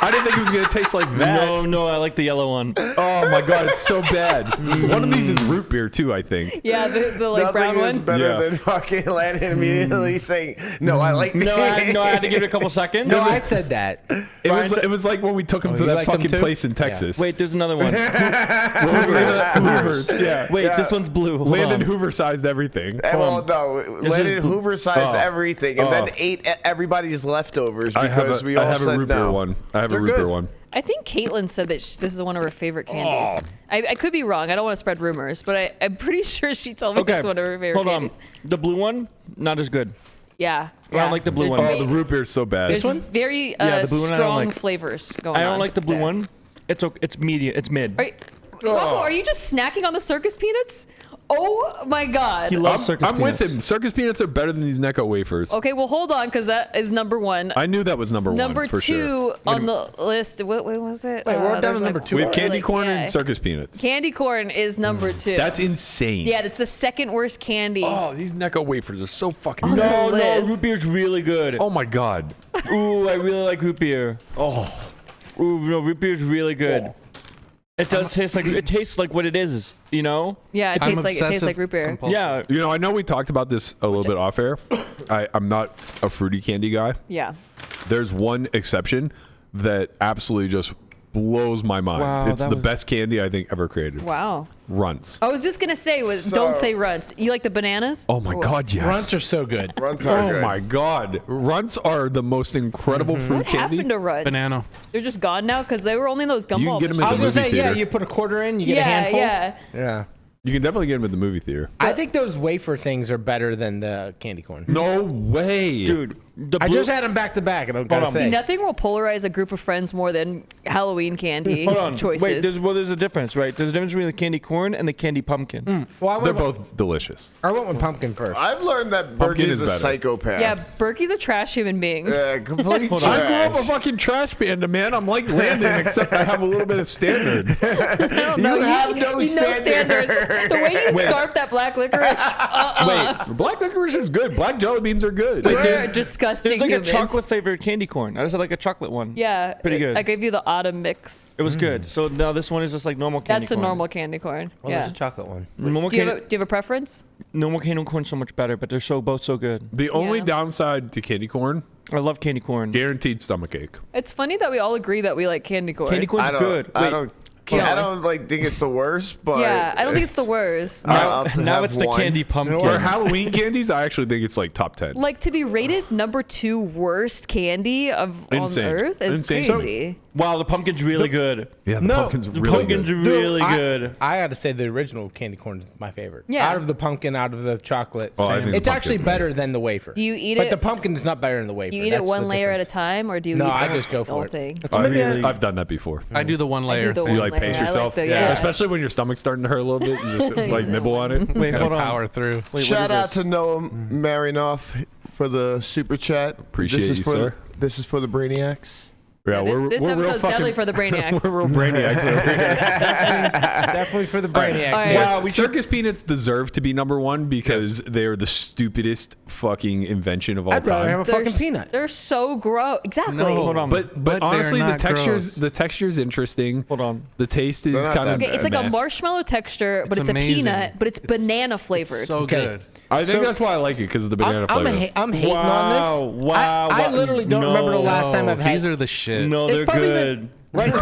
I didn't think it was going to taste like that.
No, I like the yellow one.
Oh my god, it's so bad. One of these is root beer too, I think.
Yeah, the like brown
Nothing is
one.
better
Yeah.
than fucking Landon immediately saying, "No, I like."
No, I had to give it a couple seconds.
No, I said that.
It was like when we took him to
you
that
like them
fucking
too?
place in Texas.
Wait, there's another one.
What was the name of that? Hoover's. Yeah.
Wait,
Yeah.
this one's blue. Hold
Landon
on.
Hoover sized everything.
Well, no, Landon Hoover sized
Oh.
everything and then
Oh.
ate everybody's leftovers
I
because we all
have
said
a root beer
no.
one. I have
They're
a root beer
good.
one.
I think Caitlin said that this is one of her favorite candies. I could be wrong. I don't want to spread rumors, but I'm pretty sure she told me this
Okay,
is one of her favorite
hold
candies.
on. The blue one, not as good.
Yeah.
I don't like the blue one.
Oh, the root beer's so bad.
There's very
Yeah, the blue one I don't
strong
like.
flavors going on.
I don't like the blue
there.
one. It's medium. It's mid.
Are you just snacking on the Circus Peanuts? Oh my God.
He loves Circus
I'm
Peanuts.
with him. Circus Peanuts are better than these Necco Wafers.
Okay, well hold on, because that is number one.
I knew that was number
Number
one for
two
sure.
on the list. What was it?
Wait, we're down
there's
to number two.
We have candy
like-
corn
yeah.
and Circus Peanuts.
Candy corn is number two.
That's insane.
yeah, it's the second worst candy.
Oh, these Necco Wafers are so fucking
Oh,
good.
No,
Liz.
root beer's really good.
Oh my god.
Ooh, I really like root beer.
Oh.
Ooh, no, root beer's really good. It does taste like it tastes like what it is, you know?
Yeah, it tastes like root beer.
Yeah.
You know, I know we talked about this a little bit off air. I'm not a fruity candy guy.
Yeah.
There's one exception that absolutely just blows my mind.
Wow,
it's
that
the
was-
best candy I think ever created.
Wow.
Runts.
I was just gonna say don't say runts. You like the bananas?
Oh my god, yes.
Runts are so good.
Runts are
Oh
good.
my god. Runts are the most incredible fruit
What
candy.
happened to runts?
Banana.
They're just gone now because they were only in those gumball
You can get 'em
machines.
in
I was
the
gonna
movie
say, yeah,
theater.
you put a quarter in, you get a handful. Yeah.
You can definitely get them at the movie theater.
I think those wafer things are better than the candy corn.
No way.
Dude, the
I
blue,
just had them back to back, and I'm gonna
on.
say.
Nothing will polarize a group of friends more than Halloween candy
Hold on.
choices.
Wait, there's a difference, right? There's a difference between the candy corn and the candy pumpkin.
Well, I
They're
went,
both delicious.
I went with pumpkin first.
I've learned that
Pumpkin
Berkey's
is
a
better.
psychopath.
yeah, Berkey's a trash human being.
Complete trash.
I grew up a fucking trash panda, man. I'm like Landon, except I have a little bit of standard.
I don't know.
You have no standards.
The way you scarf that black licorice,
Wait, black licorice is good. Black jelly beans are good.
you're a disgusting
There's like
human.
a chocolate flavored candy corn. I just had like a chocolate one.
Yeah,
Pretty good.
I gave you the autumn mix.
It was good. So now this one is just like normal candy
That's the
corn.
normal candy corn.
Well,
yeah.
there's a chocolate one.
Normal
Do you
candy,
have a preference?
normal candy corn's so much better, but they're both so good.
The only
Yeah.
downside to candy corn,
I love candy corn.
guaranteed stomach ache.
It's funny that we all agree that we like candy corn.
Candy corn's
I don't,
good.
I
Wait,
don't.
hold
I
on.
don't like think it's the worst, but
Yeah, I don't think it's the worst.
I'll have to
now
have
it's the
one.
candy pumpkin.
For Halloween candies, I actually think it's like top 10.
Like to be rated number 2 worst candy on
Insane.
earth is
Insane.
crazy.
Wow, the pumpkin's really good.
Yeah, the
No,
pumpkin's
The
really
pumpkin's
good.
really
I-
good.
I got to say the original candy corn is my favorite.
Yeah.
Out of the pumpkin, out of the chocolate.
Oh, I think the
it's actually
pumpkin's
better than the wafer.
Do you eat
but
it?
the pumpkin is not better than the wafer.
You eat
That's
it one
the
layer at a
difference.
time, or do you
No,
eat
I
the
just go
whole
for it.
thing?
I've done that before.
I do the one layer
the
thing.
You
one
like
layer.
pace
I like
yourself,
the- yeah.
especially when your stomach's starting to hurt a little bit. You just like nibble on it.
Wait,
Gotta
hold on.
power through.
Wait,
Shout
what is
out
this?
to Noah Marinoff for the super chat.
Appreciate
this is
you,
for
sir.
This is for the Brainiacs.
Yeah,
this
real
episode's definitely for the brainiacs.
We're real brainiacs over here.
Definitely for the brainiacs.
All right.
Wow, Circus Peanuts deserve to be number one because they are the stupidest fucking invention of all
I'd rather have
time.
a fucking peanut.
They're so gross. Exactly.
No.
Hold on.
But
But they're
honestly, the
not gross.
texture's interesting.
Hold on.
The taste is
They're not
kind of.
that
Okay, it's like a marshmallow texture, but
It's
it's,
amazing.
a peanut, but it's banana flavored.
So
Okay.
good.
I think
So-
that's why I like it because of the banana
I'm
flavor.
I'm hating
Wow,
on this.
wow,
I
wow.
literally don't
No.
remember the last time
Oh,
I've had.
these are the shit.
No,
It's
they're
probably
good.
been- Right.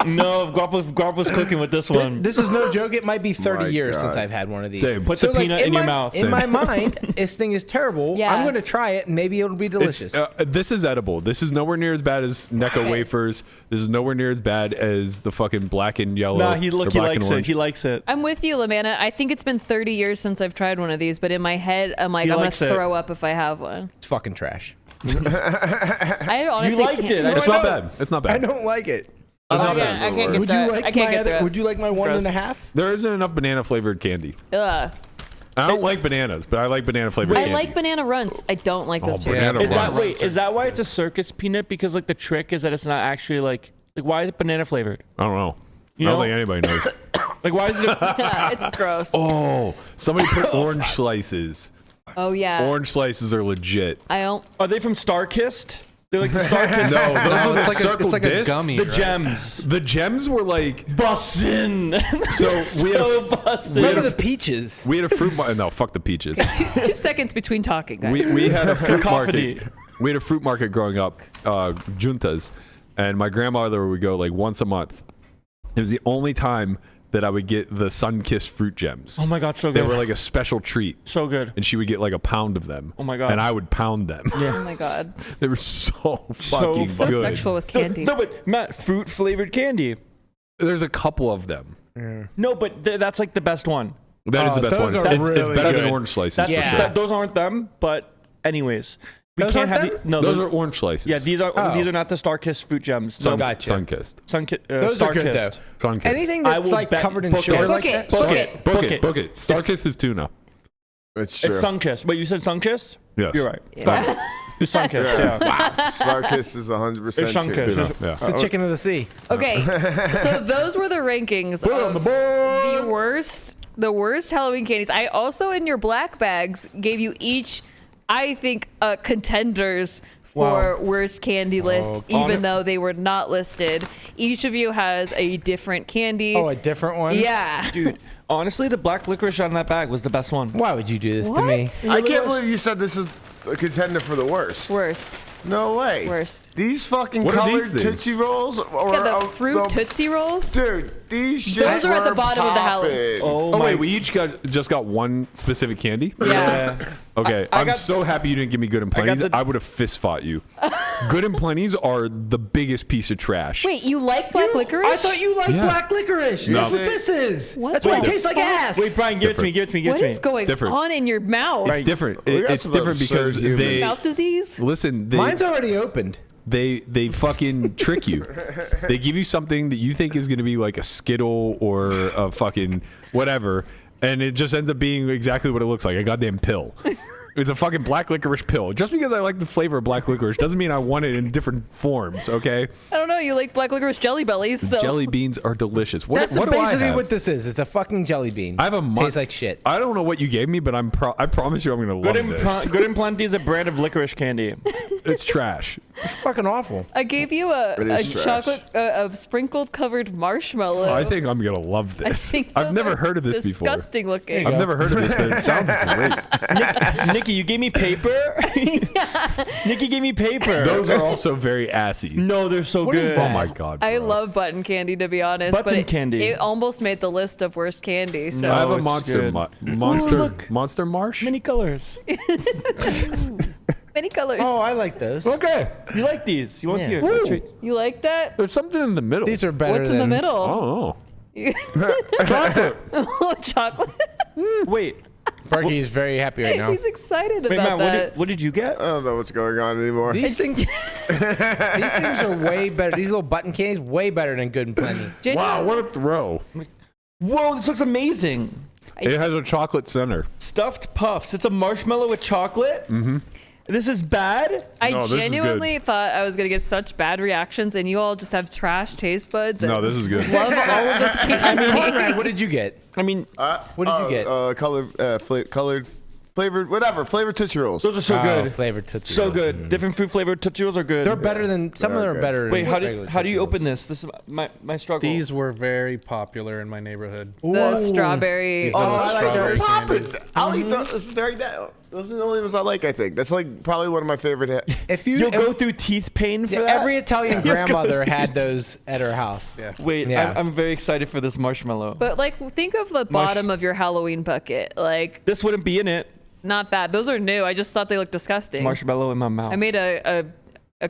No, Guapo's cooking with this one.
This is no joke. It might be 30
My
years
God.
since I've had one of these.
Same.
Put the peanut in your mouth.
In my mind, this thing is terrible.
Yeah.
I'm going to try it, and maybe it'll be delicious.
This is edible. This is nowhere near as bad as Necco
Okay.
Wafers. This is nowhere near as bad as the fucking black and yellow.
Nah,
or
he
black
likes
and
it.
orange.
He likes it.
I'm with you, Lamanna. I think it's been 30 years since I've tried one of these, but in my head, I'm like,
He
I'm going
likes
to
it.
throw up if I have one.
It's fucking trash.
I honestly
liked
can't.
it.
It's
No, I
not
don't.
bad. It's not
I
bad.
don't like it.
I
Another
can't, I can't
word.
get
Would
through
you
it.
like
I can't
my
get
other?
through it.
Would you like my one
gross.
and a half?
There isn't enough banana flavored candy.
Ugh.
I don't like bananas, but I like banana flavored
I
candy.
like banana runts. I don't like this
banana
Is that
runs.
wait? Is that why it's a circus peanut? Because like the trick is that it's not actually like why is it banana flavored?
I don't know.
You
I don't
know?
think anybody knows.
Like, why is it?
Yeah, it's gross.
Oh, somebody put orange slices.
Oh yeah.
Orange slices are legit.
I don't.
Are they from Starkist? They're like the Starkist.
No, those are the
it's like
circle
it's like a
discs.
gummy.
The
right?
gems.
The gems were like
Bussin'.
so. We had
bussin'.
Remember the peaches?
we had a fruit market. No, fuck the peaches.
2 seconds between talking, guys.
We had a fruit
Cacophony.
market. We had a fruit market growing up, juntas, and my grandmother would go like once a month. It was the only time that I would get the sun-kissed fruit gems.
Oh my god, so
They
good.
were like a special treat,
So good.
and she would get like a pound of them.
Oh my God.
And I would pound them.
Oh my god.
They were so fucking
So
good.
sexual with candy.
No, but Matt, fruit flavored candy.
There's a couple of them.
No, but that's like the best one.
That is the best
those
one.
are
It's
really
better than
good.
orange slices
That's
for
Yeah.
sure.
those aren't them, but anyways, we
Those
can't
aren't
have
them?
the, no.
Those are orange slices.
yeah. These are
Oh.
these are not the Starkist fruit gems.
Sun,
Gotcha.
sun-kissed.
Those are good,
Starkist.
though.
Sun-kissed.
Anything
I
that's
will
like
bet-
covered in
book
sugar
it.
like
Book
that.
it. Book it.
Book it. Starkist is tuna.
It's true.
It's Sunkist. Wait, you said Sunkist?
Yes.
You're right.
Yeah.
It's Sunkist. Yeah.
Starkist is 100%
It's
true.
Sunkist.
Yeah.
It's the chicken of the sea.
Okay, so those were the rankings of the worst Halloween candies. I also, in your black bags, gave you each, I think, contenders for
Wow.
worst candy list, even though they were not listed. Each of you has a different candy.
Oh, a different one?
Yeah.
Dude, honestly, the black licorice on that bag was the best one.
Why would you do this to me?
What?
I can't believe you said this is a contender for the worst.
Worst.
No way.
Worst.
These fucking
What are
colored
these things?
Tootsie Rolls? Or,
Yeah, the fruit Tootsie Rolls.
Dude, these shit
Those are at the
were
bottom of the
poppin'.
Halloween.
Oh,
Oh
my.
wait, we each just got one specific candy.
Yeah.
Okay,
I
I'm
got-
so happy you didn't give me Good and
I got
Plenty's.
the-
I would have fist fought you. Good and Plenty's are the biggest piece of trash.
Wait, you like black licorice?
I thought you liked
Yeah.
black licorice.
No.
That's what this is.
What
That's why it
the
tastes like
fuck?
ass.
Wait, Brian, give it to me. Give it to me. Give it
What
to me.
is going
different.
on in your mouth?
It's different.
We got
It's
some
different because
absurd humans.
they
Mouth disease?
listen.
Mine's already opened.
They fucking trick you. They give you something that you think is going to be like a Skittle or a fucking whatever, and it just ends up being exactly what it looks like, a goddamn pill. It's a fucking black licorice pill. Just because I like the flavor of black licorice doesn't mean I want it in different forms, okay?
I don't know. You like black licorice jelly bellies, so
Jelly beans are delicious. What,
That's
what do I
basically
have?
what this is. It's a fucking jelly bean.
I have a
Tastes like shit.
I don't know what you gave me, but I promise you I'm going to love this.
Good and Plenty is a brand of licorice candy.
It's trash.
It's fucking awful.
I gave you a
is trash.
chocolate, a sprinkled covered marshmallow.
I think I'm going to love
I
this.
think
I've
those
never
are
heard of this before.
disgusting looking.
I've never heard of this, but it sounds great.
Nikki, you gave me paper. Nikki gave me paper.
Those are also very assy.
No, they're so
What is
good.
Oh my god.
I
bro.
love button candy, to be honest. but
Button
it,
candy.
It almost made the list of worst candy. So
No.
I have a
it's
monster
good.
monster marsh.
Many colors.
many colors.
Oh, I like those.
Okay.
You like these? You want
Yeah.
here?
Woo.
Treat.
You like that?
There's something in the middle.
These are better
What's in the
than-
middle?
Oh,
Oh, chocolate.
Wait,
Berkey is very happy right now.
He's excited
wait,
about
Matt.
that.
What did you get?
I don't know what's going on anymore.
These things, these things are way better. These little button candies, way better than Good and Plenty.
wow, what a throw.
Whoa, this looks amazing.
It has a chocolate center.
Stuffed puffs. It's a marshmallow with chocolate. Mm-hmm. This is bad.
I
No, this is good.
genuinely thought I was gonna get such bad reactions, and you all just have trash taste buds. And
No, this is good.
love all of this candy.
Conrad, what did you get?
I mean,
What did you get?
Colored, flavored, whatever, flavored Tootsie Rolls.
those are so
Oh,
good.
flavored Tootsie
So
Rolls.
good. Different fruit flavored Tootsie Rolls are good.
They're better than some of them are
Okay.
better.
Wait,
than
how do
regular
how do you
Tootsie
open
Rolls.
this? This is my struggle.
These were very popular in my neighborhood.
The strawberry.
These
Oh,
little
I like
strawberry
those. Pop
candies.
it. I'll eat those. It's very down. Those are the only ones I like, I think. That's like probably one of my favorite.
If you
You'll go through teeth pain for
yeah,
that.
every Italian grandmother had those at her house.
Yeah.
Wait,
Yeah.
I'm very excited for this marshmallow.
But like, think of the bottom of your Halloween bucket. Like,
This wouldn't be in it.
not that. Those are new. I just thought they looked disgusting.
Marshmallow in my mouth.
I made a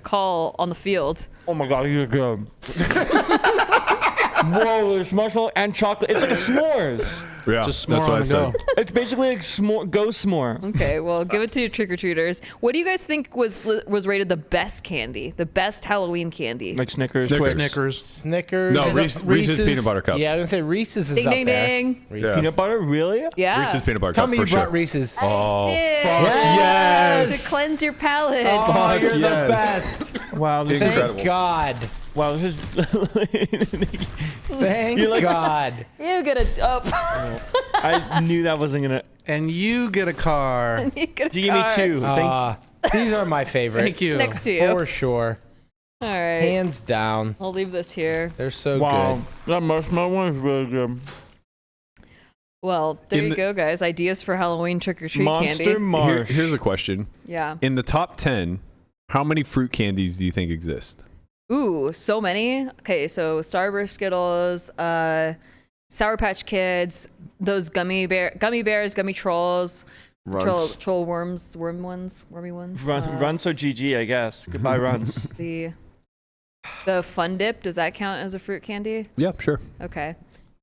call on the field.
Oh my god, you're good. Whoa, there's marshmallow and chocolate. It's like a s'mores.
Yeah,
Just
that's
s'more
what I
on the
said.
go.
It's basically like ghost s'more.
Okay, well, give it to your trick or treaters. What do you guys think was rated the best candy, the best Halloween candy?
Like Snickers,
Snickers.
Twix.
Snickers.
Snickers.
No,
Is it
Reese's peanut butter cup.
Yeah, I was gonna say Reese's is
Ding
up
ding
there.
ding.
Reese's.
Peanut butter, really?
Yeah.
Reese's peanut butter
Tell
cup
me
for
you
sure.
brought Reese's.
Oh,
Did.
Yes.
To cleanse your palate.
Oh, you're
yes.
the best.
Wow, this is
Thank
incredible.
God.
Wow, this is.
Thank God.
You get a. Oh.
I knew that wasn't gonna.
And you get a car.
You get a
You give me
card.
2.
These are my favorite.
Thank you.
It's next to you.
For sure.
All right.
Hands down.
I'll leave this here.
They're so
Wow,
good.
that marshmallow one is really good.
Well, there you go, guys. Ideas for Halloween trick-or-treat
Monster
candy.
Marsh.
Here's a question.
Yeah.
In the top 10, how many fruit candies do you think exist?
Ooh, so many. Okay, so Starburst, Skittles, Sour Patch Kids, those gummy bears, gummy trolls, troll worms, wormy ones.
Runs or GG, I guess. Goodbye, runs.
The Fun Dip, does that count as a fruit candy?
Yeah, sure.
Okay.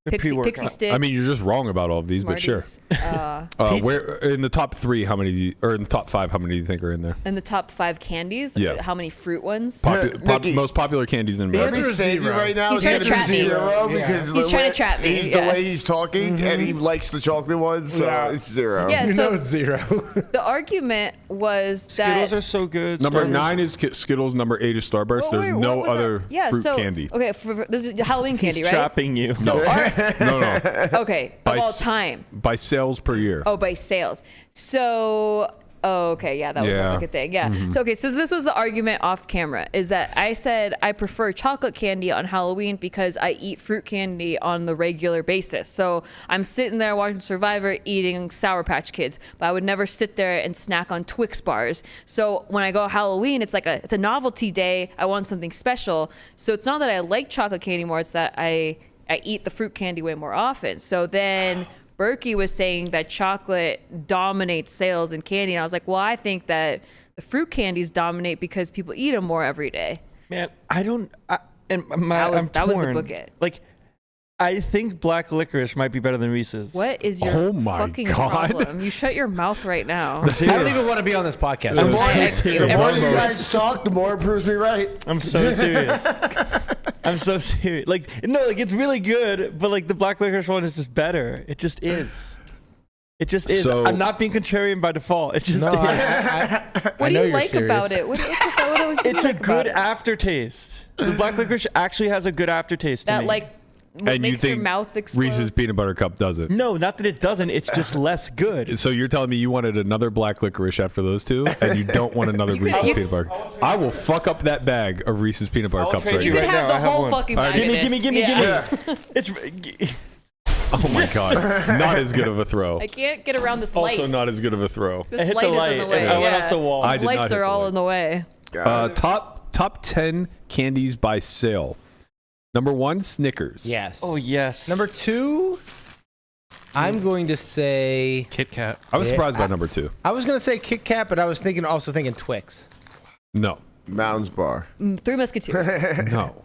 The
Pixie
pre-workout.
Sticks.
I mean, you're just wrong about all of these,
Smarties.
but sure. Where in the top 3, how many? Or in the top 5, how many do you think are in there?
In the top 5 candies?
Yeah.
How many fruit ones?
Nikki.
Most popular candies in
Let
America.
me save you right now.
He's trying to trap me.
Zero because
He's trying to trap me,
The
yeah.
way he's talking, and he likes the chocolate ones, so it's 0.
Yeah, so
it's 0.
the argument was that
Skittles are so good.
Number
Starburst.
9 is Skittles. Number 8 is Starburst.
Oh,
There's
wait,
no
what was
other
that? Yeah,
fruit
so,
candy.
Okay, this is Halloween candy,
He's
right?
trapping you.
So
No.
okay, of all time.
By sales per year.
Oh, by sales. So, okay, yeah, that was
Yeah.
like a thing. Yeah. So, okay, so this was the argument off camera, is that I said I prefer chocolate candy on Halloween because I eat fruit candy on the regular basis. So I'm sitting there watching Survivor eating Sour Patch Kids, but I would never sit there and snack on Twix bars. So when I go Halloween, it's like it's a novelty day. I want something special. So it's not that I like chocolate candy more, it's that I eat the fruit candy way more often. So then Berkey was saying that chocolate dominates sales in candy. And I was like, well, I think that the fruit candies dominate because people eat them more every day.
Man, that was
the booklet.
Like, I think black licorice might be better than Reese's.
What is your
Oh my
fucking
God.
problem? You shut your mouth right now.
I don't even want to be on this podcast.
The more,
Thank
the
you.
more you guys talk, the more it proves me right.
I'm so serious. I'm so serious. Like, no, like, it's really good, but, like, the black licorice one is just better. It just is. It just is.
So-
I'm not being contrarian by default. It just
No,
is.
What do you like about it? What do
It's
you
a
like
good
about it?
aftertaste. The black licorice actually has a good aftertaste to
That
me.
like
And you
makes your
think
mouth explode.
Reese's Peanut Butter Cup doesn't?
No, not that it doesn't. It's just less good.
So you're telling me you wanted another black licorice after those two, and you don't want another Reese's Peanut Butter? I will fuck up that bag of Reese's Peanut Butter Cups
trade
right
you
You
now.
could
right
have
now,
the
I have
whole
one.
fucking bag.
Gimme.
Yeah.
It's
Oh my god, not as good of a throw.
I can't get around this light.
Also not as good of a throw.
This
I hit
light
the
is
light.
in the way.
I went
yeah.
off the wall.
I did not
Lights
hit
are
the
all
light.
in the way.
Top 10 candies by sale. Number 1, Snickers.
Yes.
Oh yes.
Number 2, I'm going to say.
Kit Kat.
I was
Yeah,
surprised by number 2.
I was going to say Kit Kat, but I was also thinking Twix.
No,
Mounds Bar.
Three Musketeers.
no.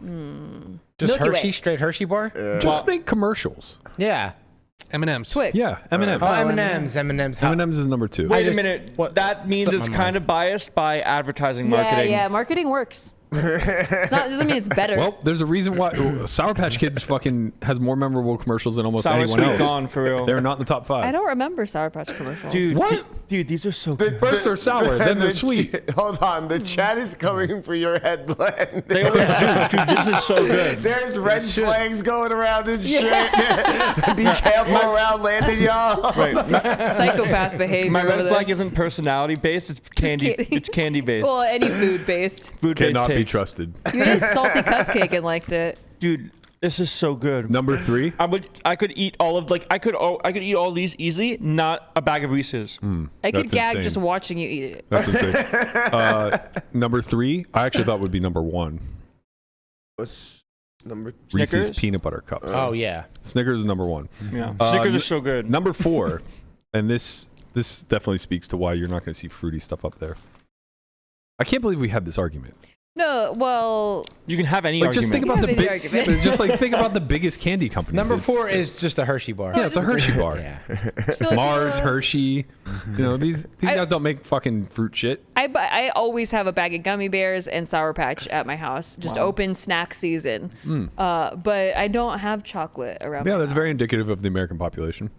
Just
Milky Way.
Hershey, straight Hershey bar.
Just think commercials.
Yeah.
M&M's.
Twix.
Yeah, M&M's.
Oh, M&M's.
M&M's is number 2.
Wait
just-
a minute.
what-
That means
slipped
it's
my
kind
mind.
of biased by advertising marketing.
Yeah, marketing works. It's not, doesn't mean it's better.
Well, there's a reason why Sour Patch Kids fucking has more memorable commercials than almost
Sour
anyone
Sweet
else.
Gone for real.
They're not in the top 5.
I don't remember Sour Patch commercials.
Dude,
What?
Dude, these are so good.
First they're sour, then they're sweet.
Hold on, the chat is coming for your headblend.
They always do. Dude, this is so good.
There's red flags going around and shit. Be careful around Landon, y'all.
Right.
Psychopath behavior.
My
over
red
there.
flag isn't personality based. It's candy.
kidding.
It's candy based.
Well, any food based.
Food based
Cannot be
taste.
trusted.
You ate a salty cupcake and liked it.
Dude, this is so good.
Number 3.
I could eat all of I could eat all these easy. Not a bag of Reese's.
I could
That's
gag
insane.
just watching you eat it.
That's insane. Number 3, I actually thought would be number 1.
What's number
Reese's
Snickers?
Peanut Butter Cups.
Oh, yeah.
Snickers is number 1.
Yeah. Snickers are so good.
Number 4, and this definitely speaks to why you're not going to see fruity stuff up there. I can't believe we had this argument.
No, well,
You can have any
Like,
argument.
just think about
You
the
have any argument.
big, just like think about the biggest candy companies.
Number
It's-
4 is just a Hershey bar.
yeah, it's a Hershey bar.
Yeah.
I feel like,
Mars, Hershey. You know, these guys don't make fucking fruit shit.
I always have a bag of gummy bears and Sour Patch at my house, just open snack season. But I don't have chocolate around.
Yeah,
my
that's
house.
very indicative of the American population.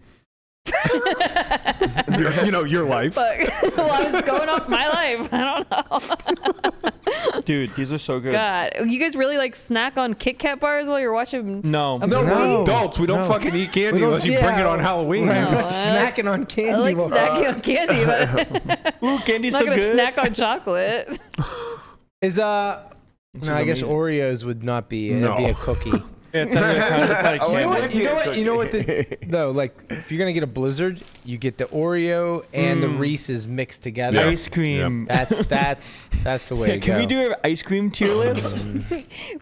your life.
But well, I was going off my life. I don't know.
Dude, these are so good.
God, you guys really like snack on Kit Kat bars while you're watching?
No.
a
No,
movie?
we're adults. We don't
No.
fucking eat candy
We don't-
unless you bring it
yeah.
on Halloween.
Right.
No,
We're not snacking on candy.
I like
while-
snacking on candy, but
Ooh, candy's
I'm
so
not gonna
good.
snack on chocolate.
Is no, I guess Oreos would not be. It'd
No.
be a cookie.
Yeah, technically, it's like
Oh,
You know
it
what?
might
You
be
know
a
what? You know what?
cookie.
No, like if you're gonna get a Blizzard, you get the Oreo and the Reese's mixed together.
Yeah.
ice cream.
That's the way to
Can
go.
we do an ice cream tier list?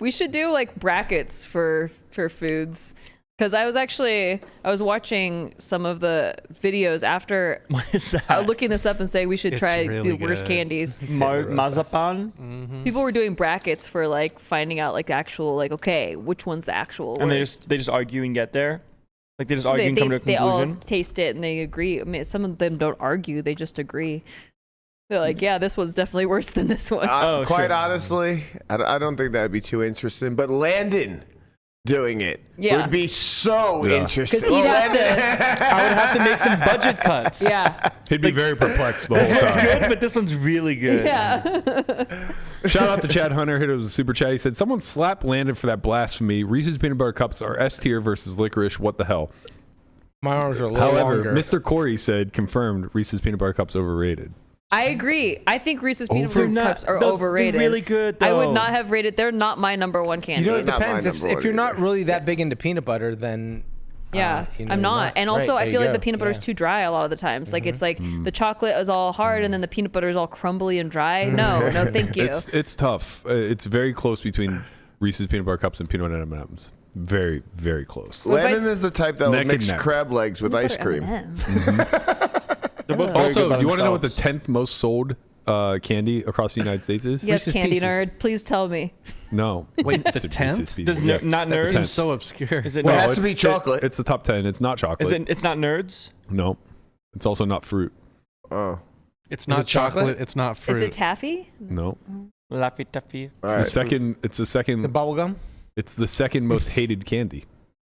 We should do like brackets for foods. Because I was watching some of the videos after
What is that?
looking this up and saying we should
It's
try
really
the worst
good.
candies.
Mazapan?
People were doing brackets for like finding out like the actual like okay, which one's the actual
And
worst.
they just argue and get there? Like they just argue and come to a
they all
conclusion?
taste it and they agree. I mean, some of them don't argue; they just agree. They're like, yeah, this one's definitely worse than this one.
Oh,
Quite
sure.
honestly, I don't think that'd be too interesting. But Landon doing it
Yeah.
would be so interesting.
'Cause he'd have to-
I would have to make some budget cuts.
yeah,
He'd be very perplexed the whole
This one's
time.
good, but this one's really good.
yeah.
Shout out to Chad Hunter, hit us with a super chat. He said, "Someone slapped Landon for that blasphemy. Reese's peanut butter cups are S tier versus licorice. What the hell?"
My arms are a little
However,
longer.
Mr. Corey said, confirmed, Reese's peanut butter cups overrated.
I agree. I think Reese's peanut
They're
butter
not-
cups are
they're
overrated.
really good,
I would
though.
not have rated. They're not my number one candy.
You know, it
Not my
depends. If,
number
if
one
you're not
either.
really that big into peanut butter, then
Yeah,
you know,
I'm
you're
not. And also,
Right,
I
there
feel
you
like the
go.
peanut butter's
Yeah.
too dry a lot of the times. Like it's like the chocolate is all hard, and then the peanut butter is all crumbly and dry. No, thank you.
It's tough. It's very close between Reese's peanut butter cups and peanut M&Ms. Very, very close.
Landon is the type that will
Neck and
mix
neck.
crab legs with ice cream.
They're both very
Also,
good by
do you want to know what the
themselves.
10th most sold candy across the United States is?
Yes,
Reese's
candy
Pieces.
nerd, please tell me.
No.
Wait, the
It's Reese's
10th?
Pieces.
Does
Yeah.
not
That
nerds?
seems so obscure.
Is it
Well, it
nerds?
has to be chocolate.
It's the top 10. It's not chocolate.
Is it? It's not nerds.
No. It's also not fruit.
Oh,
It's not
it chocolate?
chocolate. It's not fruit.
Is it taffy?
No.
Laffy Taffy.
all
It's
right.
the second. It's the second.
the bubble gum.
It's the second most hated candy.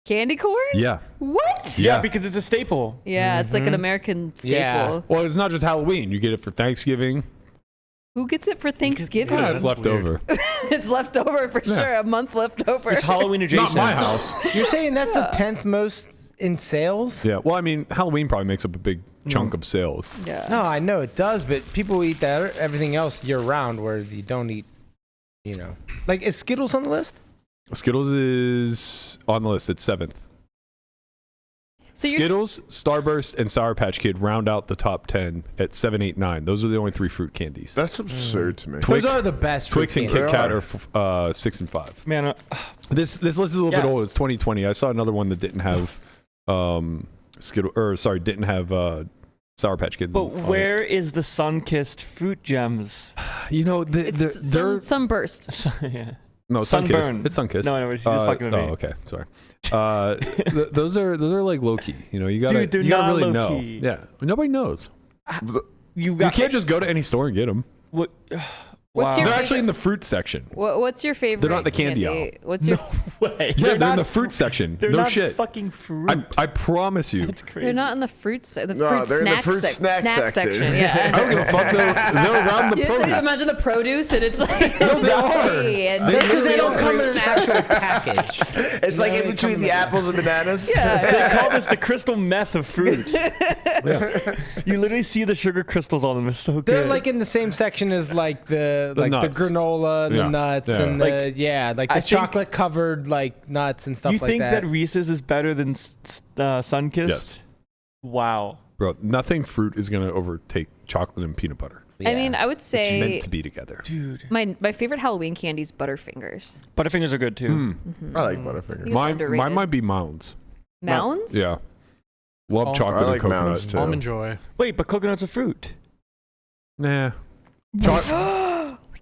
Candy corn?
Yeah.
What?
Yeah.
Because it's a staple.
Yeah, it's like an American staple.
Yeah.
Well, it's not just Halloween. You get it for Thanksgiving.
Who gets it for Thanksgiving?
Yeah, it's
that's
left
weird.
over.
It's left over for
Yeah.
sure. A month left over.
It's Halloween
Not
adjacent.
my house.
You're saying that's the 10th most in sales?
Yeah. Well, I mean, Halloween probably makes up a big chunk of sales.
Yeah.
No, I know it does, but people eat that everything else year round, where you don't eat. You know, like is Skittles on the list?
Skittles is on the list. It's 7th.
So you're
Skittles, Starburst, and Sour Patch Kid round out the top 10 at 7, 8, 9. Those are the only 3 fruit candies.
That's absurd to me.
Twix,
Those are the best.
Twix
fruit
and
candies.
Kit Kat
They
are 6 and 5.
Man,
This list is a little bit
Yeah.
old. It's 2020. I saw another one that didn't have didn't have Sour Patch Kids.
but
on it.
where is the sun-kissed fruit gems?
You know,
it's
they're
sunburst.
Yeah.
no Sunkissed.
Sunburn.
It's Sunkissed.
No, she's just fucking with me.
Oh, okay. Sorry. Those are like low key. You know, you gotta
Dude, they're
you gotta
not
really
low-key.
know. Yeah, nobody knows.
You
You can't just go to any store and get them.
What?
What's
wow.
your
They're actually in the fruit section.
What's your favorite?
They're not the candy aisle.
What's your?
way.
Yeah, they're in
not
the fruit section.
They're
No
not
shit.
fucking fruit.
I promise you.
That's crazy.
They're not in the fruit the
No,
fruit
they're in the
snack,
fruit snack section.
I
Yeah.
don't give a fuck. They're around the
You just
produce.
imagine the produce and it's like
No, they are.
and
They
this
Because
is
they
the
don't come in
fruit.
an actual package.
It's like
No,
in
they
between
come
the
in-
apples and bananas.
They call this the crystal meth of fruit. You literally see the sugar crystals on them. It's so good.
They're like in the same section as like the
nuts.
granola, and
Yeah.
the nuts,
Yeah.
and
Like,
the
I think-
chocolate covered like nuts and stuff
you
like
think
that.
that Reese's is better than Sunkissed?
Yes.
Wow.
Bro, nothing fruit is gonna overtake chocolate and peanut butter.
I mean, I would
It's
say
meant to be together.
Dude.
my favorite Halloween candy is Butterfingers.
Butterfingers are good too.
I like Butterfingers.
It's
Mine
underrated.
might be Mounds.
Mounds?
Yeah. Love
Oh,
chocolate
I like
and coconut.
Mounds, too.
Almond Joy.
Wait, but coconut's a fruit.
Nah.
We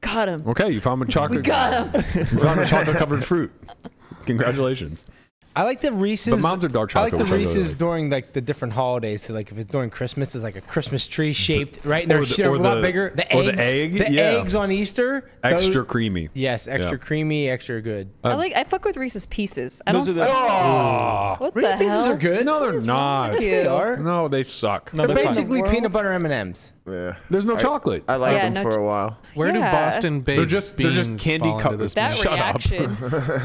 got him.
Okay, you found a chocolate.
We got him.
You found a chocolate covered fruit. Congratulations.
I like the Reese's.
But Mounds are dark
I like
chocolate.
the
which I really
Reese's
like.
during like the different holidays. So like if it's during Christmas, it's like a Christmas tree shaped, right? And
or
they're
the-
a lot bigger. The
or
eggs,
the egg,
the
yeah.
eggs on Easter,
Extra
those-
creamy.
yes, extra
Yeah.
creamy, extra good.
I fuck with Reese's Pieces. I
Those
don't.
are the-
Oh,
What
Reese's
the
Pieces
hell?
are good.
no, they're not.
with
Yes, they
you?
are.
No, they suck.
No,
They're
they're fine.
basically
World?
peanut butter M&Ms.
Yeah.
There's no chocolate.
I liked
Yeah,
them
no
for a while.
Where do
Yeah.
Boston baked
They're just
beans
candy
fall into
covered.
this
That
Shut up.
reaction.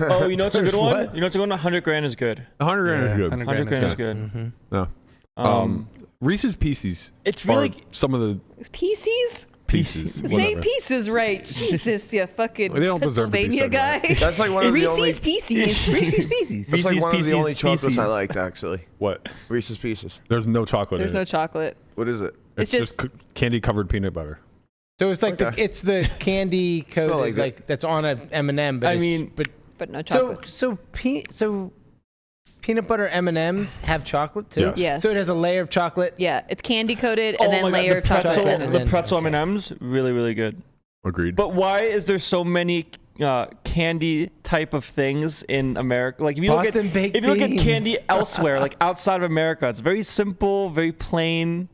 Oh, you know what's a good one?
What?
You know what's a good one? 100 grand is good.
100 grand is good.
100 grand is good.
Mm-hmm.
No. Reese's Pieces.
It's really
are some of the
Pieces?
pieces.
Say
whatever.
pieces right. Jesus, you fucking
Well, they don't deserve to be
Pennsylvania
said
guy.
right.
That's like one of the only.
Reese's Pieces.
Reese's Pieces.
That's like
Reese's
one of the only
Pieces,
chocolates I
Pieces.
liked, actually.
What?
Reese's Pieces.
There's no chocolate
There's
in
no
it.
chocolate.
What is it?
It's just
candy covered peanut butter.
So it's like
Okay.
it's the candy
Still
coated
like
like that's on an M&M. But
I
it's-
mean,
but no chocolate.
so peanut butter M&Ms have chocolate too.
Yes.
Yes.
So it has a layer of chocolate.
Yeah, it's candy coated
oh
and then
my
layer
God,
of
the pretzel,
chocolate.
and
the
then-
pretzel M&Ms, really, really good.
Agreed.
But why is there so many candy type of things in America? Like if you
Boston baked
if you look at
beans.
candy elsewhere, like outside of America, it's very simple, very plain.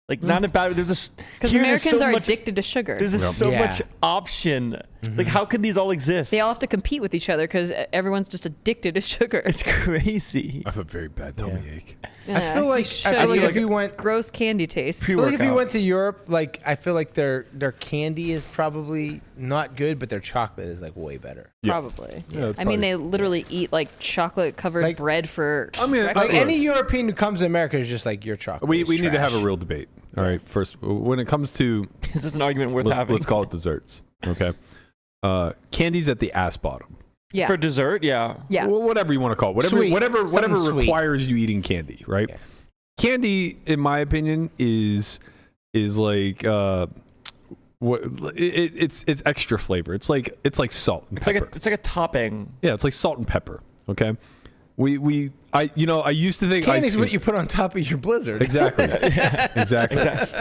Like not a bad. There's this
Because
here there's
Americans
so
are
much,
addicted to sugar.
There's just so
Yeah.
much option. Like how could these all exist?
They all have to compete with each other because everyone's just addicted to sugar.
It's crazy.
I have a very bad tummy ache.
I feel like if you went
gross candy taste.
I feel like if you
Pre-workout.
went to Europe, like I feel like their candy is probably not good, but their chocolate is like way better.
Probably.
Yeah, it's
I mean,
probably-
they literally eat like chocolate covered
Like-
bread for.
I mean,
breakfast.
Like any European who comes to America is just like your chocolate.
we
is
need to have a
trash.
real debate. All right. First, when it comes to
Is this an argument worth having?
let's call it desserts. Okay. Candies at the ass bottom.
Yeah.
For dessert, yeah.
Yeah.
Whatever you want to call it.
Sweet.
Whatever
Something sweet.
requires you eating candy, right?
Yeah.
Candy, in my opinion, is like it's extra flavor. It's like salt and
It's
pepper.
like a topping.
Yeah, it's like salt and pepper. Okay. I used to think
Candy's
ice cream.
what you put on top of your Blizzard.
Exactly. Exactly.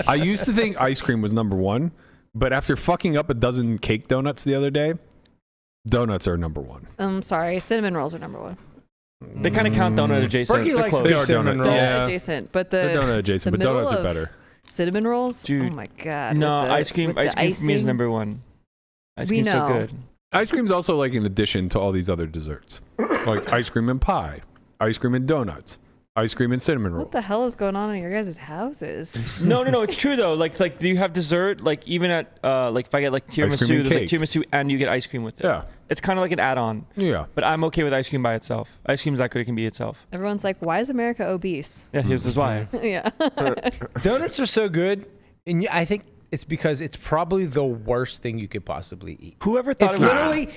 I used to think ice cream was number one, but after fucking up a dozen cake donuts the other day, donuts are number one.
I'm sorry, cinnamon rolls are number one.
They kind of count donut adjacent.
Berkey
They're
likes
close.
They are
cinnamon
donut.
roll.
Yeah.
Adjacent, but
They're donut adjacent,
the
but donuts
middle
are
of
better.
Cinnamon rolls?
Dude.
Oh my god.
No,
with the-
ice cream.
with
Ice
the
cream for me is
icing.
number one. Ice
We
cream's so
know.
good.
Ice cream's also like an addition to all these other desserts, like ice cream and pie, ice cream and donuts, ice cream and cinnamon rolls.
What the hell is going on in your guys' houses?
No, it's true though. Like do you have dessert? Like even at like if I get like
cream
tiramisu,
and
there's like
cake.
tiramisu and you get ice cream with it.
Yeah.
It's kind of like an add-on.
Yeah.
But I'm okay with ice cream by itself. Ice cream's that good it can be itself.
Everyone's like, why is America obese?
Yeah, here's why.
Yeah.
Donuts are so good, and I think it's because it's probably the worst thing you could possibly eat.
Whoever thought
It's
it was
literally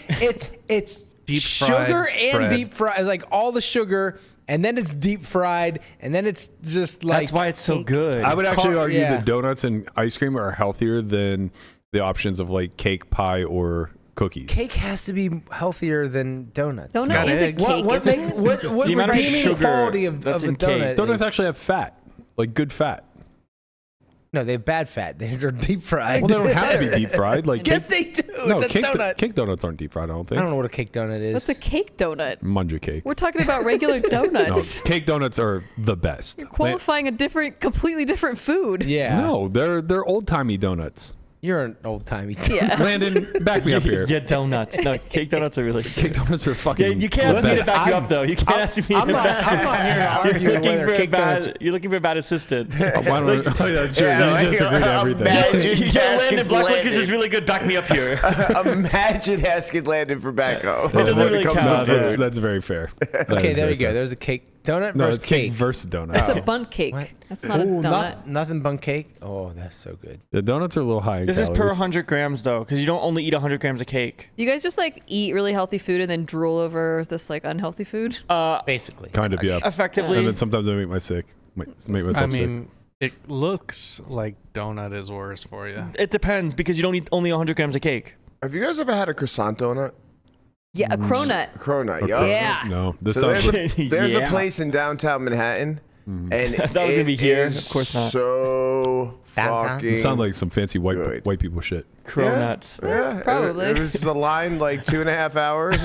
it's
Deep
sugar
fried
and
bread.
deep fried. It's like all the sugar, and then it's deep fried, and then it's just like
That's why it's so good.
I would actually argue
yeah.
that donuts and ice cream are healthier than the options of like cake, pie, or cookies.
cake has to be healthier than donuts.
Donut
got
is a
eggs.
cake,
What
isn't
make,
it?
what
The amount of
redeeming
sugar
quality of
that's
a
in cake.
donut?
Donuts
is-
actually have fat, like good fat.
no, they have bad fat. They're deep fried.
Well, they don't have to be deep fried. Like
Yes,
cake,
they do.
no,
it's a
cake,
donut.
cake donuts aren't deep fried. I don't
I
think.
don't know what a cake donut is.
What's a cake donut?
Munja cake.
We're talking about regular
No,
donuts.
cake donuts are the best.
Qualifying a completely different food.
Yeah.
No, they're old timey donuts.
You're an old timey.
Yeah.
Landon, back me up here.
Yeah, donuts. No, cake donuts are really good.
Cake donuts are fucking.
Yeah, you can't ask me to
best.
back you up though. You can't ask me
I'm
to
not,
back
I'm not here to argue
You're looking
whether
for a
cake donuts.
bad. You're looking for a bad assistant.
Why don't oh, yeah, that's true.
Yeah,
You just agree to everything.
imagine
Yeah,
asking
Landon, Black
Landon.
Licorice is really good. Back me up here.
Imagine asking Landon for backup.
It doesn't really count.
No,
food.
that's very fair. That
Okay,
is
there
very
you go.
fair.
There's a cake donut
No,
versus
it's cake versus donut.
It's a bunt cake.
What?
That's not a
Ooh,
donut.
nothing but cake. Oh, that's so good.
The donuts are a little high in
This is per
calories.
100 grams though, because you don't only eat 100 grams of cake.
You guys just like eat really healthy food and then drool over this like unhealthy food?
Basically.
Kind of, yeah.
Effectively,
And then sometimes I make myself
I
sick.
mean, it looks like donut is worse for you.
it depends because you don't eat only 100 grams of cake.
Have you guys ever had a croissant donut?
Yeah, a cronut.
Cronut, yo.
Yeah.
No, this
So
sounds.
there's
Yeah.
a place in downtown Manhattan, and
That was gonna be
it
here.
is
Of course not.
So
Downtown?
fucking.
It sounds like some fancy
Good.
white people shit.
Cronuts.
Yeah,
Probably.
It was the line like 2.5 hours.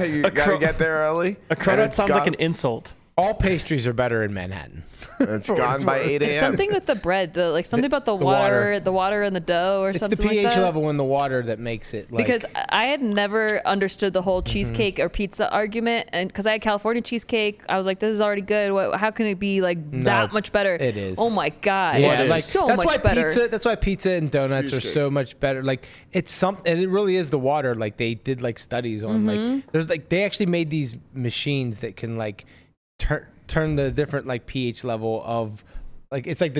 You gotta get there early.
A
And
cronut
it's
sounds like
got-
an insult.
All pastries are better in Manhattan.
It's gone by 8 a.m.
Something with the bread, something about the water and the dough, or
It's
something
the pH
like that.
level in the water that makes it. Like,
Because I had never understood the whole cheesecake or pizza argument, and because I had California cheesecake, I was like, "This is already good. How can it be like that much better?"
it is.
Oh my god!
yeah,
It's
like
so
that's
much
why
better.
That's why pizza and donuts are so much better. Like it's something, and it really is the water. Like they did like studies on like there's like they actually made these machines that can like turn the different like pH level of like it's like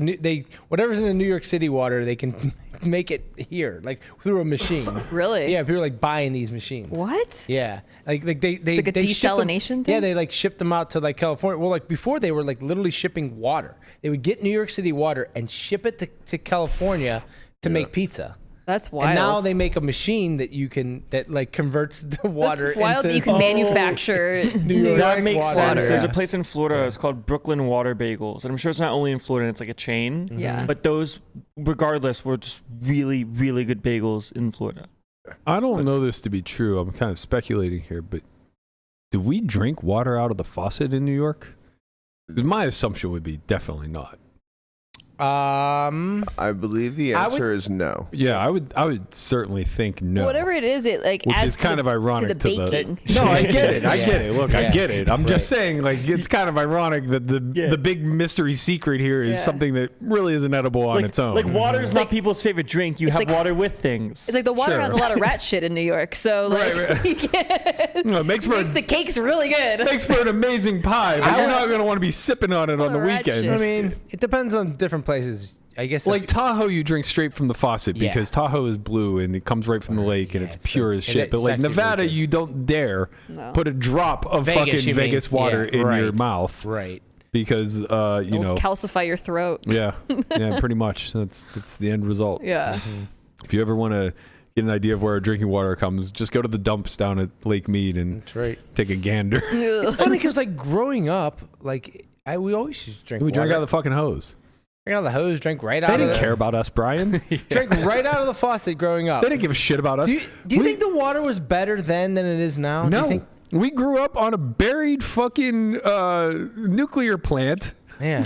whatever's in the New York City water they can make it here like through a machine.
Really?
Yeah, people are like buying these machines.
What?
Yeah, like they
Like a
they ship them-
desalination thing?
Yeah, they like shipped them out to like California. Well, like before they were like literally shipping water. They would get New York City water and ship it to California to make pizza.
That's wild.
And now they make a machine that like converts the water.
That's wild
into
that you can manufacture New York
That makes
water.
sense.
Yeah.
There's a place in Florida. It's called Brooklyn Water Bagels, and I'm sure it's not only in Florida. It's like a chain.
Yeah.
But those, regardless, were just really, really good bagels in Florida.
I don't know this to be true. I'm kind of speculating here, but do we drink water out of the faucet in New York? 'Cause my assumption would be definitely not.
I believe the answer is no.
Yeah, I would certainly think no.
Whatever it is, it like
Which
adds
is kind
to,
of ironic
to the baking.
No, I get it. I get it. Look, I
Yeah.
get it. I'm just saying, like, it's kind of ironic that the big mystery secret here is something that really isn't edible on its own.
Like water's
It's
not
like-
people's favorite drink. You
it's
have
like-
water with things.
It's like the water
Sure.
has a lot of rat shit in New York, so like
Right.
you can't,
No, it makes for
makes the cakes really good.
makes for an amazing pie, but you're not going to want to be sipping on it on the
rat shit.
weekends.
I mean, it depends on different places. I guess
Like Tahoe, you drink straight from the faucet
Yeah.
because Tahoe is blue and it comes right from the lake and
Yeah,
it's
it's
pure
so-
as
and
shit. But
it's
like
actually
Nevada,
really good.
you don't dare put a drop of
Vegas,
fucking
you mean.
Vegas water
Yeah,
in
right.
your mouth
right.
because you
It'll
know,
calcify your throat.
yeah, pretty much. That's the end result.
Yeah.
If you ever want to get an idea of where our drinking water comes, just go to the dumps down at Lake Mead and
That's right.
take a gander.
It's funny because like growing up, like we always used to drink.
We drank
water.
out of the fucking hose.
Drink out of the hose. Drink right out.
They
of
didn't
the,
care about us, Brian.
Drink right out of the faucet growing up.
They didn't give a shit about us.
Do you think the water was better then than it is now? Do
No,
you think?
we grew up on a buried fucking nuclear plant.
Yeah.